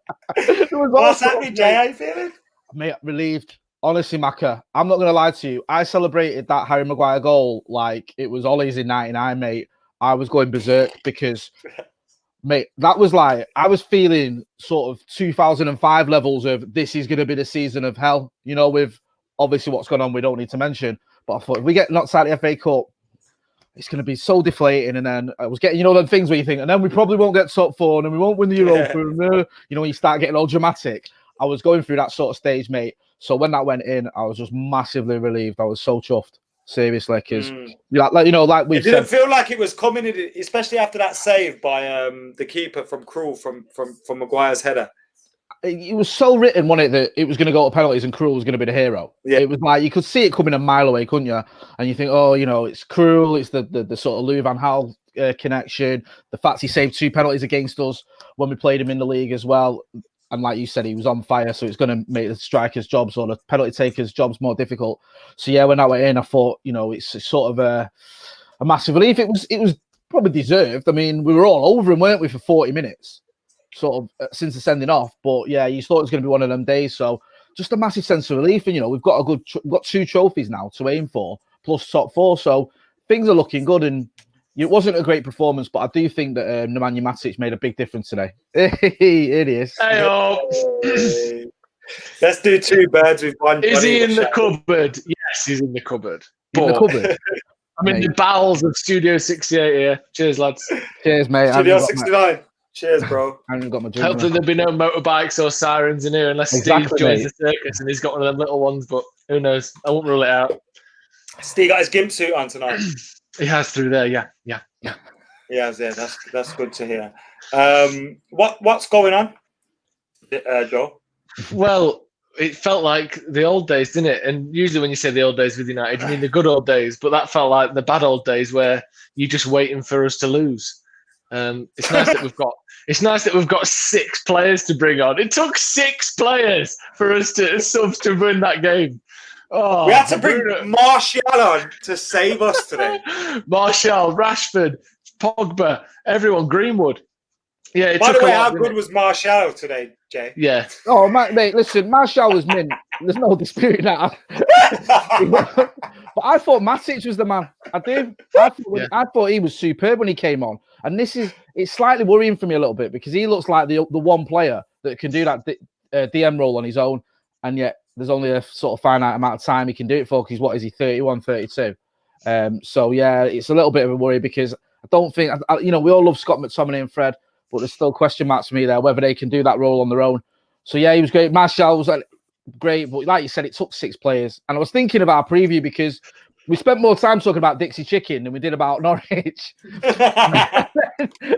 What's happening, Jay? How you feeling? Mate, relieved. Honestly, Macca, I'm not going to lie to you. I celebrated that Harry Maguire goal like it was Ollie's in 99, mate. I was going berserk because, mate, that was like, I was feeling sort of 2005 levels of this is going to be the season of hell, you know, with obviously what's going on, we don't need to mention. But I thought if we get knocked out of the FA Cup, it's going to be so deflating. And then I was getting, you know, them things where you think, and then we probably won't get top 4 and then we won't win the Europa. You know, when you start getting all dramatic. I was going through that sort of stage, mate. So when that went in, I was just massively relieved. I was so chuffed, seriously, because like we didn't feel like it was coming, especially after that save by the keeper from Krul from Maguire's header. It was so written, wasn't it, that it was going to go to penalties and Krul was going to be the hero. Yeah. It was like you could see it coming a mile away, couldn't you? And you think, oh, you know, it's Krul, it's the sort of Louis van Gaal connection, the fact he saved 2 penalties against us when we played him in the league as well. And like you said, he was on fire, so it's going to make the strikers' jobs or the penalty takers' jobs more difficult. So yeah, when that went in, I thought, you know, it's sort of a massive relief. It was probably deserved. I mean, we were all over him, weren't we, for 40 minutes, sort of since the sending off. But yeah, you thought it was going to be one of them days. So just a massive sense of relief. And you know, we've got we've got 2 trophies now to aim for, plus top 4. So things are looking good. And it wasn't a great performance, but I do think that Nemanja Matic made a big difference today. It is. Hey, let's do 2 birds with one. Is he in the cupboard? Yes, he's in the cupboard. In the cupboard. I'm in the bowels of Studio 68 here. Cheers, lads. Cheers, mate. Studio 69. Cheers, bro. I haven't got my drink. Hopefully there'll be no motorbikes or sirens in here unless Steve joins the circus and he's got one of them little ones, but who knows? I won't rule it out. Steve got his gimp suit on tonight. He has through there, yeah. Yeah, that's good to hear. What's going on, Joe? Well, it felt like the old days, didn't it? And usually when you say the old days with United, you mean the good old days, but that felt like the bad old days where you're just waiting for us to lose. It's nice that we've got 6 players to bring on. It took 6 players for us to win that game. Oh, we had to bring Martial on to save us today. Martial, Rashford, Pogba, everyone, Greenwood. Yeah. By the way, how good was Martial today, Jay? Yeah. Oh, mate, listen, Martial was mint. There's no disputing that. But I thought Matic was the man. I do. I thought he was superb when he came on. And it's slightly worrying for me a little bit because he looks like the one player that can do that DM role on his own. And yet there's only a sort of finite amount of time he can do it for because what is he, 31, 32? So, yeah, it's a little bit of a worry because I don't think, we all love Scott McTominay and Fred, but there's still question marks for me there, whether they can do that role on their own. So, yeah, he was great. Martial was great, but like you said, it took 6 players. And I was thinking about our preview because we spent more time talking about Dixie Chicken than we did about Norwich.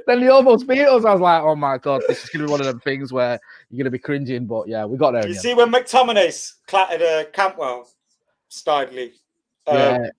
Then they almost beat us. I was like, oh, my God, this is going to be one of them things where you're going to be cringing. But, yeah, we got there. You see when McTominay clattered Campwell stylely. I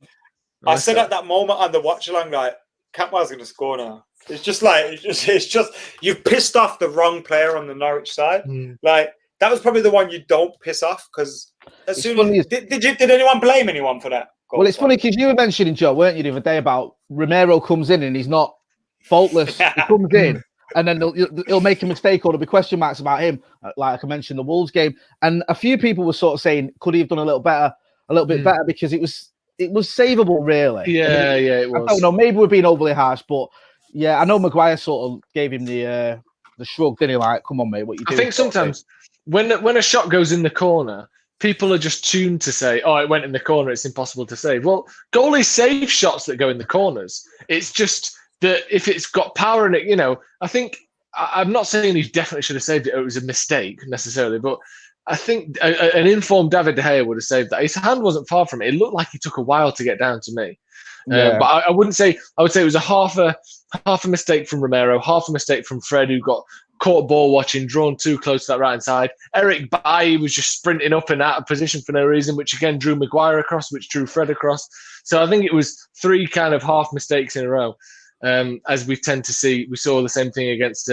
said at that moment on the watch-along, like, Campwell's going to score now. It's just you've pissed off the wrong player on the Norwich side. Like, that was probably the one you don't piss off because as soon as did anyone blame anyone for that? Well, it's funny because you were mentioning, Joe, weren't you, the other day about Romero comes in and he's not faultless. He comes in and then he'll make a mistake or there'll be question marks about him, like I mentioned the Wolves game. And a few people were sort of saying, could he have done a little bit better because it was savable, really. Yeah, it was. I don't know, maybe we're being overly harsh, but yeah, I know Maguire sort of gave him the shrug, didn't he? Like, come on, mate, what you doing? I think sometimes when a shot goes in the corner, people are just tuned to say, oh, it went in the corner, it's impossible to save. Well, goalies save shots that go in the corners. It's just that if it's got power in it, I think, I'm not saying he definitely should have saved it or it was a mistake necessarily, but I think an informed David De Gea would have saved that. His hand wasn't far from it. It looked like he took a while to get down to me. But I wouldn't say, I would say it was a half a mistake from Romero, half a mistake from Fred, who got caught ball watching, drawn too close to that right hand side. Eric Bailly was just sprinting up and out of position for no reason, which again drew Maguire across, which drew Fred across. So I think it was 3 kind of half mistakes in a row. As we tend to see, we saw the same thing against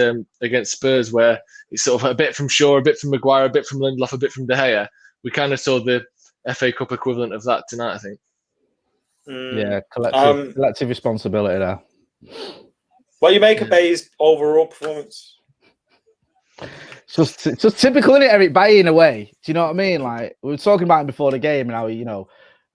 Spurs, where it's sort of a bit from Shaw, a bit from Maguire, a bit from Lindelof, a bit from De Gea. We kind of saw the FA Cup equivalent of that tonight, I think. Yeah, collective responsibility there. What do you make of Baye's overall performance? It's just typical, isn't it, Eric Bailly, in a way? Do you know what I mean? Like, we were talking about him before the game, and how,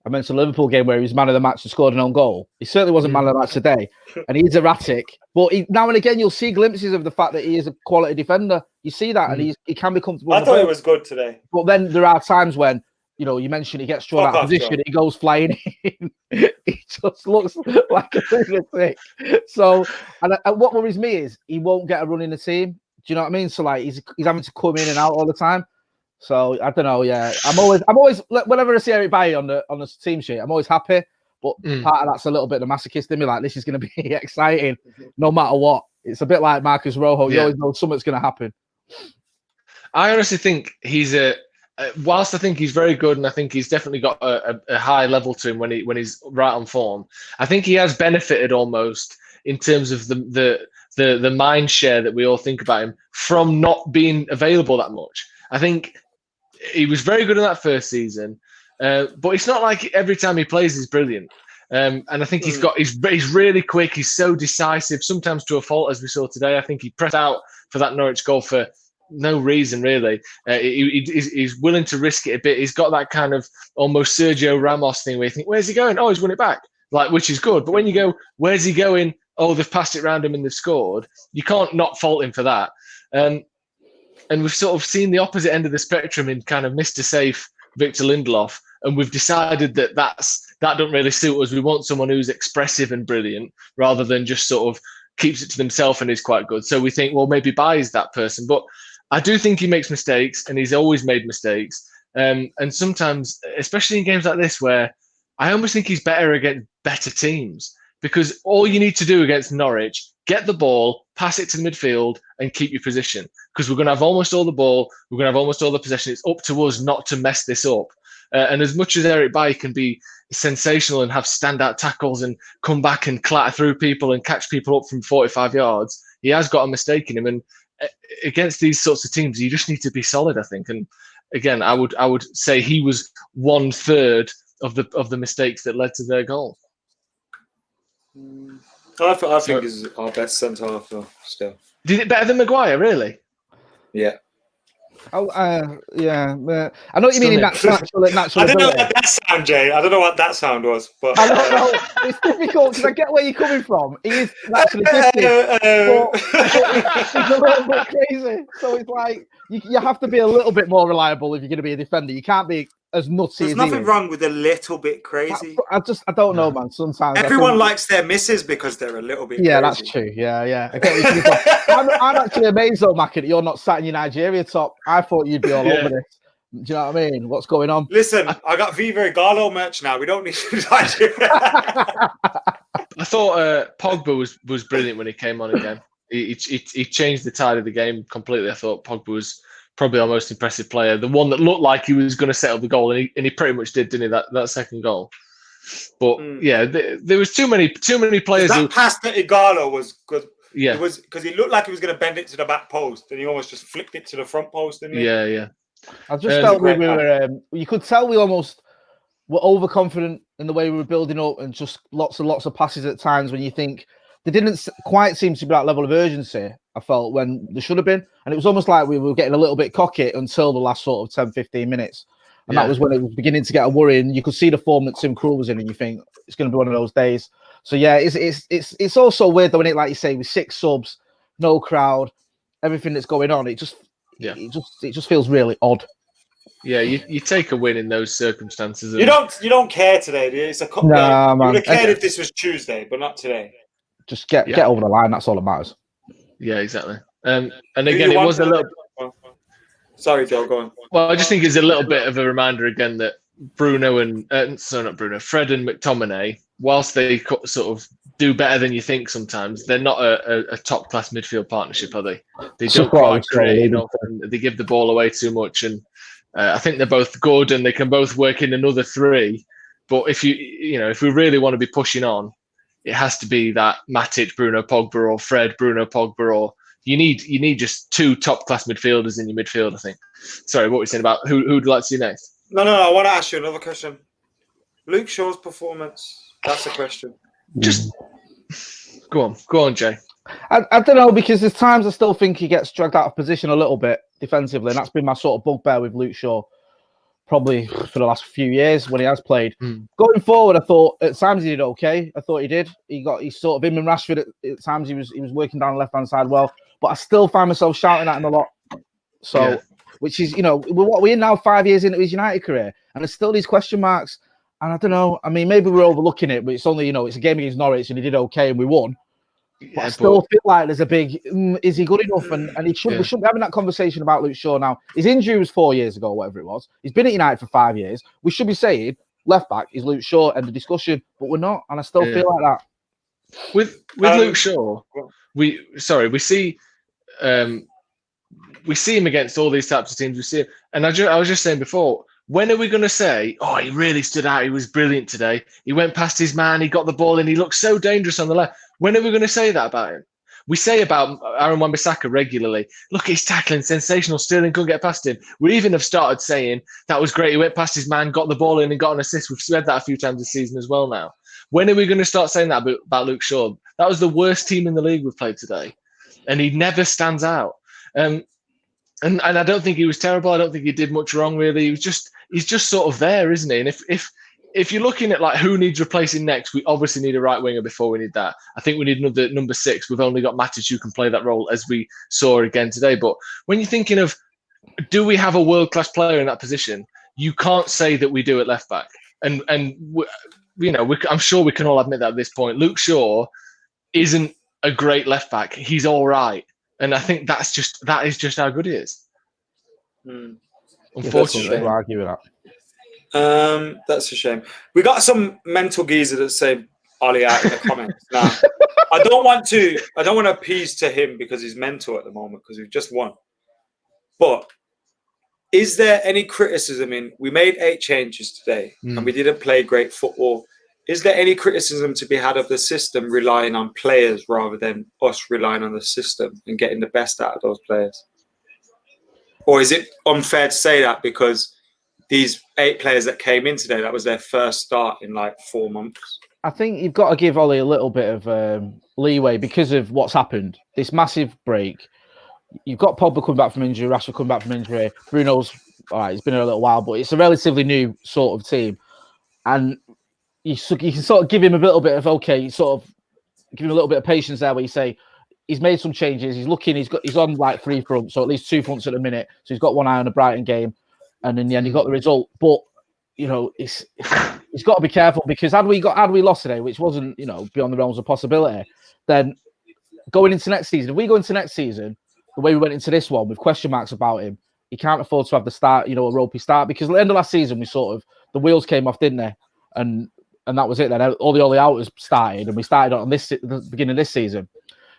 I mentioned the Liverpool game where he was man of the match and scored an own goal. He certainly wasn't man of the match today, and he's erratic. But now and again, you'll see glimpses of the fact that he is a quality defender. You see that, and he can be comfortable. I thought he was good today. But then there are times when, you mentioned he gets thrown out of position, he goes flying in. He just looks like a lunatic. So, and what worries me is he won't get a run in the team. Do you know what I mean? So, like, he's having to come in and out all the time. So I don't know. Yeah, I'm always whenever I see Eric Bailly on the team sheet, I'm always happy. But part of that's a little bit of the masochist in me. Like, this is going to be exciting, no matter what. It's a bit like Marcus Rojo. You always know something's going to happen. I honestly think he's whilst I think he's very good, and I think he's definitely got a high level to him when he's right on form. I think he has benefited almost in terms of the mind share that we all think about him from not being available that much. I think he was very good in that first season, but it's not like every time he plays he's brilliant. And I think he's really quick. He's so decisive, sometimes to a fault, as we saw today. I think he pressed out for that Norwich goal for no reason, really. He's willing to risk it a bit. He's got that kind of almost Sergio Ramos thing where you think, where's he going? Oh, he's won it back, which is good. But when you go, where's he going? Oh, they've passed it around him and they've scored. You can't not fault him for that. And we've sort of seen the opposite end of the spectrum in kind of Mr. Safe Victor Lindelof, and we've decided that don't really suit us. We want someone who's expressive and brilliant rather than just sort of keeps it to themselves and is quite good. So we think, well, maybe Baye's that person. But I do think he makes mistakes, and he's always made mistakes. And sometimes, especially in games like this, where I almost think he's better against better teams, because all you need to do against Norwich, get the ball, pass it to the midfield, and keep your position. Because we're going to have almost all the ball, we're going to have almost all the possession. It's up to us not to mess this up. And as much as Eric Bailly can be sensational and have standout tackles and come back and clatter through people and catch people up from 45 yards, he has got a mistake in him. And against these sorts of teams, you just need to be solid, I think. And again, I would say he was 1/3 of the mistakes that led to their goal. I think he's our best centre half though, still. Did it better than Maguire, really? Yeah. Yeah. I know what you mean in natural I don't know what that sound, Jay. I don't know what that sound was, but I don't know. It's difficult because I get where you're coming from. He is naturally gifted, but he's a little bit crazy. So it's like you have to be a little bit more reliable if you're going to be a defender. You can't be as nutty. There's nothing wrong with a little bit crazy. I don't know, man. Sometimes everyone likes their misses because they're a little bit. Yeah, crazy. That's true. Yeah. I get what you're I'm actually amazed though, Mackie, that you're not sat in your Nigeria top. I thought you'd be all over this. Do you know what I mean? What's going on? Listen, I got Viva Igalo merch now. We don't need to Nigeria. I thought Pogba was brilliant when he came on again. He changed the tide of the game completely. I thought Pogba was probably our most impressive player, the one that looked like he was going to set up the goal, and he pretty much did, didn't he? That second goal. But yeah, there was too many players. That pass to Igalo was good. Yeah, it was because he looked like he was going to bend it to the back post, and he almost just flicked it to the front post, didn't he? Yeah. I just felt we were. You could tell we almost were overconfident in the way we were building up, and just lots and lots of passes at times when you think there didn't quite seem to be that level of urgency. I felt when there should have been, and it was almost like we were getting a little bit cocky until the last sort of 10-15 minutes, and that was when it was beginning to get a worry. And you could see the form that Tim Krul was in, and you think it's going to be one of those days. So yeah, it's also weird though, when it, like you say, with 6 subs, no crowd, everything that's going on, it just feels really odd. Yeah, you take a win in those circumstances. You don't care today, do you? It's a cup game. You would have cared if this was Tuesday, but not today. Just get over the line. That's all that matters. Yeah, exactly. And again, it was a little. Sorry, Joe, go on. Well, I just think it's a little bit of a reminder again that Bruno and Fred and McTominay, whilst they sort of do better than you think sometimes, they're not a top class midfield partnership, are they? They don't quite create enough, and they give the ball away too much. And I think they're both good, and they can both work in another 3. But if if we really want to be pushing on, it has to be that Matic, Bruno Pogba, or Fred, Bruno Pogba, or you need just 2 top class midfielders in your midfield, I think. Sorry, what were you saying about who'd like to see next? No, I want to ask you another question. Luke Shaw's performance. That's the question. Just go on, Jay. I don't know, because there's times I still think he gets dragged out of position a little bit defensively, and that's been my sort of bugbear with Luke Shaw probably for the last few years when he has played. Going forward, I thought at times he did okay. I thought he did. He's sort of him and Rashford at times he was working down the left hand side well, but I still find myself shouting at him a lot. So, which is, you know, we're now 5 years into his United career, and there's still these question marks. And I don't know. I mean, maybe we're overlooking it, but it's only, you know, it's a game against Norwich, and he did okay, and we won. But I still feel like there's a big, is he good enough? And we shouldn't be having that conversation about Luke Shaw now. His injury was 4 years ago, whatever it was. He's been at United for 5 years. We should be saying left back is Luke Shaw and the discussion, but we're not. And I still feel like that. With Luke Shaw, we see him against all these types of teams. We see him, and I was just saying before, when are we going to say, oh, he really stood out, he was brilliant today, he went past his man, he got the ball in, he looked so dangerous on the left? When are we going to say that about him? We say about Aaron Wan-Bissaka regularly, look, he's tackling, sensational, Sterling couldn't get past him. We even have started saying, that was great, he went past his man, got the ball in and got an assist. We've said that a few times this season as well now. When are we going to start saying that about Luke Shaw? That was the worst team in the league we've played today, and he never stands out. And I don't think he was terrible. I don't think he did much wrong, really. He's just sort of there, isn't he? And if you're looking at like who needs replacing next, we obviously need a right winger before we need that. I think we need another number 6. We've only got Matic who can play that role, as we saw again today. But when you're thinking of, do we have a world-class player in that position? You can't say that we do at left back. And you know, I'm sure we can all admit that at this point. Luke Shaw isn't a great left back. He's all right. And I think that is just how good he is. Unfortunately, I argue with that. That's a shame. We got some mental geezer that say Ollie out in the comments. Now, I don't want to appease to him because he's mental at the moment because we've just won. But is there any criticism in? We made 8 changes today and we didn't play great football. Is there any criticism to be had of the system relying on players rather than us relying on the system and getting the best out of those players? Or is it unfair to say that because these 8 players that came in today, that was their first start in like 4 months? I think you've got to give Ollie a little bit of leeway because of what's happened. This massive break. You've got Pogba coming back from injury, Rashford coming back from injury. Bruno's, all right, he's been here a little while, but it's a relatively new sort of team. And you can sort of give him a little bit of, okay, sort of give him a little bit of patience there where you say, he's made some changes. He's looking. He's on like 3 fronts, so at least 2 fronts at the minute. So he's got one eye on the Brighton game, and in the end, he got the result. But you know, he's got to be careful because had we lost today, which wasn't, you know, beyond the realms of possibility, then going into next season, if we go into next season the way we went into this one with question marks about him, he can't afford to have the start, you know, a ropey start, because at the end of last season we sort of the wheels came off, didn't they? And that was it. Then all the outers started, and we started on the beginning of this season.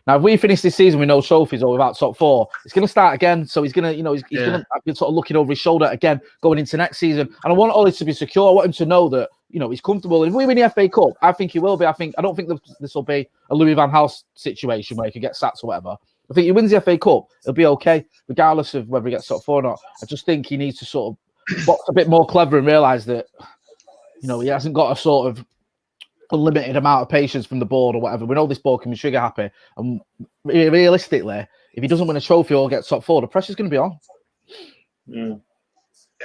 Now, if we finish this season with no trophies or without top 4, it's going to start again. So he's going to, you know, he's going to be sort of looking over his shoulder again going into next season. And I want Ollie to be secure. I want him to know that, you know, he's comfortable. And if we win the FA Cup, I think he will be. I don't think this will be a Louis van Gaal situation where he could get sacked or whatever. I think he wins the FA Cup, he'll be okay, regardless of whether he gets top 4 or not. I just think he needs to sort of box a bit more clever and realise that, you know, he hasn't got a sort of unlimited amount of patience from the board or whatever. We know this board can be trigger happy, and realistically, if he doesn't win a trophy or get top 4, the pressure's going to be on.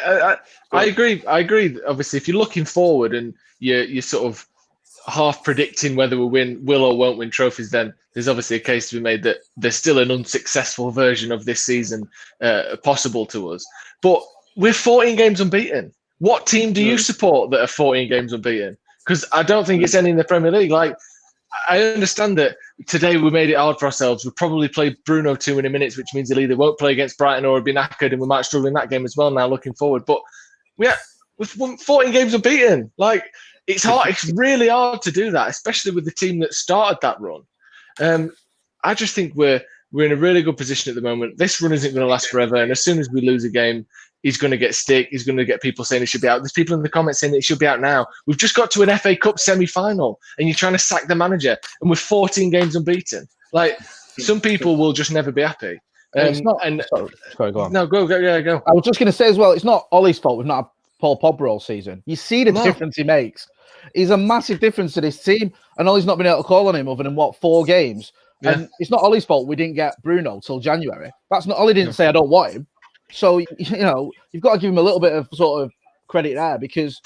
I agree. Obviously, if you're looking forward and you're sort of half predicting whether we will or won't win trophies, then there's obviously a case to be made that there's still an unsuccessful version of this season possible to us. But we're 14 games unbeaten. What team do you support that are 14 games unbeaten? Because I don't think it's any in the Premier League. Like, I understand that today we made it hard for ourselves. We probably played Bruno too many minutes, which means he'll either won't play against Brighton or he'll be knackered, and we might struggle in that game as well now looking forward. But we've won 14 games unbeaten. Like, it's hard. It's really hard to do that, especially with the team that started that run. I just think we're in a really good position at the moment. This run isn't going to last forever, and as soon as we lose a game, he's going to get stick. He's going to get people saying he should be out. There's people in the comments saying that he should be out now. We've just got to an FA Cup semi-final, and you're trying to sack the manager, and we're 14 games unbeaten. Like, some people will just never be happy. It's not. Sorry, go on. No, go. I was just going to say as well, it's not Ollie's fault. We've not Paul Pogba all season. You see the difference he makes. He's a massive difference to this team. And Ole's not been able to call on him other than, 4 games? Yeah. And it's not Ole's fault we didn't get Bruno till January. That's not Ole didn't say I don't want him. So, you've got to give him a little bit of sort of credit there because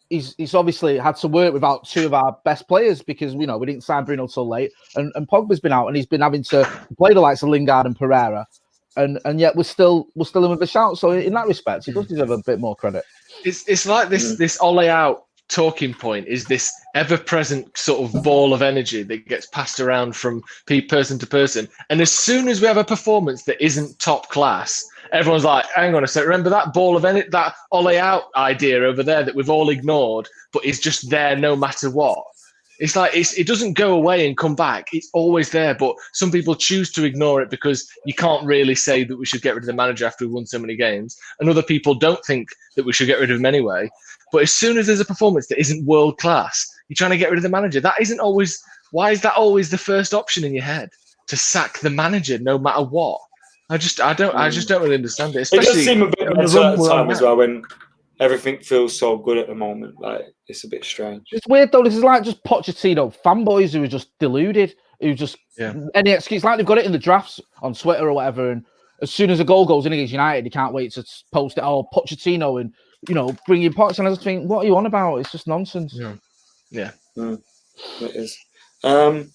he's obviously had to work without 2 of our best players because, we didn't sign Bruno till late. And Pogba's been out and he's been having to play the likes of Lingard and Pereira. And yet we're still in with the shout. So in that respect, he does deserve a bit more credit. It's like this Ole out talking point is this ever-present sort of ball of energy that gets passed around from person to person. And as soon as we have a performance that isn't top class, everyone's like, hang on a sec, remember that ball of energy, that Ole out idea over there that we've all ignored, but is just there no matter what? It's like it doesn't go away and come back. It's always there, but some people choose to ignore it because you can't really say that we should get rid of the manager after we've won so many games. And other people don't think that we should get rid of him anyway. But as soon as there's a performance that isn't world class, you're trying to get rid of the manager. That isn't always. Why is that always the first option in your head? To sack the manager no matter what? I just don't really understand it. Especially it does seem a bit uncertain time as well when everything feels so good at the moment. Like it's a bit strange. It's weird though. This is like just Pochettino fanboys who are just deluded, who just any excuse. Like they've got it in the drafts on Twitter or whatever, and as soon as a goal goes in against United, they can't wait to post it. Oh, Pochettino and bring in Poch. And I just think, what are you on about? It's just nonsense. Yeah. It is. I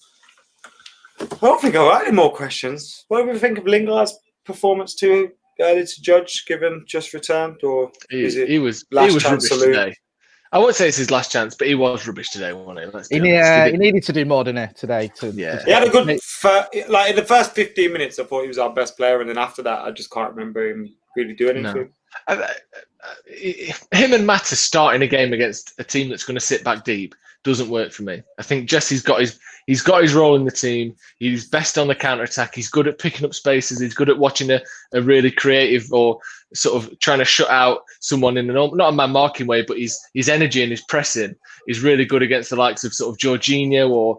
don't think I've got any more questions. What do we think of Lingard's performance too early to judge, given just returned, or he was rubbish today? I won't say it's his last chance, but he was rubbish today, wasn't he? He needed to do more, didn't he, today? He had a good like in the first 15 minutes. I thought he was our best player, and then after that, I just can't remember him really doing anything. Him and Mata starting a game against a team that's going to sit back deep doesn't work for me. I think Jesse's got his role in the team. He's best on the counter attack. He's good at picking up spaces. He's good at watching a really creative or sort of trying to shut out someone in not a man marking way, but his energy and his pressing is really good against the likes of sort of Jorginho or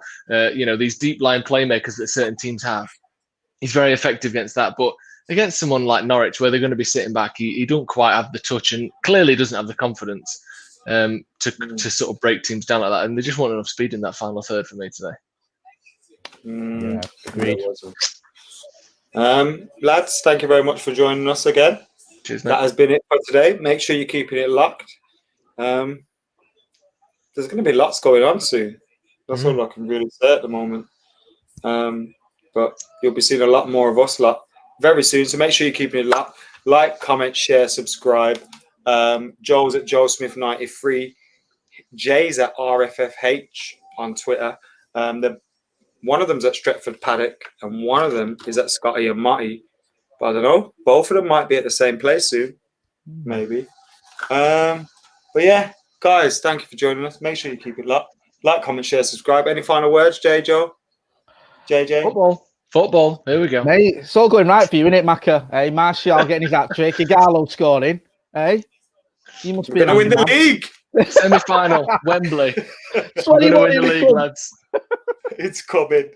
these deep line playmakers that certain teams have. He's very effective against that, but against someone like Norwich, where they're going to be sitting back, he don't quite have the touch and clearly doesn't have the confidence to sort of break teams down like that. And they just weren't enough speed in that final third for me today. Yeah, agreed. Lads, thank you very much for joining us again. Cheers, mate. That has been it for today. Make sure you're keeping it locked. There's going to be lots going on soon. That's all I can really say at the moment. But you'll be seeing a lot more of us very soon. So make sure you're keeping it locked. Like, comment, share, subscribe. Joel's at JoelSmith93. Jay's at RFFH on Twitter. One of them's at Stretford Paddock, and one of them is at Scotty and Matty. But I don't know. Both of them might be at the same place soon. Maybe. But yeah, guys, thank you for joining us. Make sure you keep it locked. Like, comment, share, subscribe. Any final words, JJ? Football. Here we go. Mate, it's all going right for you, isn't it, Macca? Hey, Martial getting his hat-trick. Igalo scoring. Hey? You must be going to win the league. Semi-final, Wembley. That's what We're going to win the league, lads. It's coming.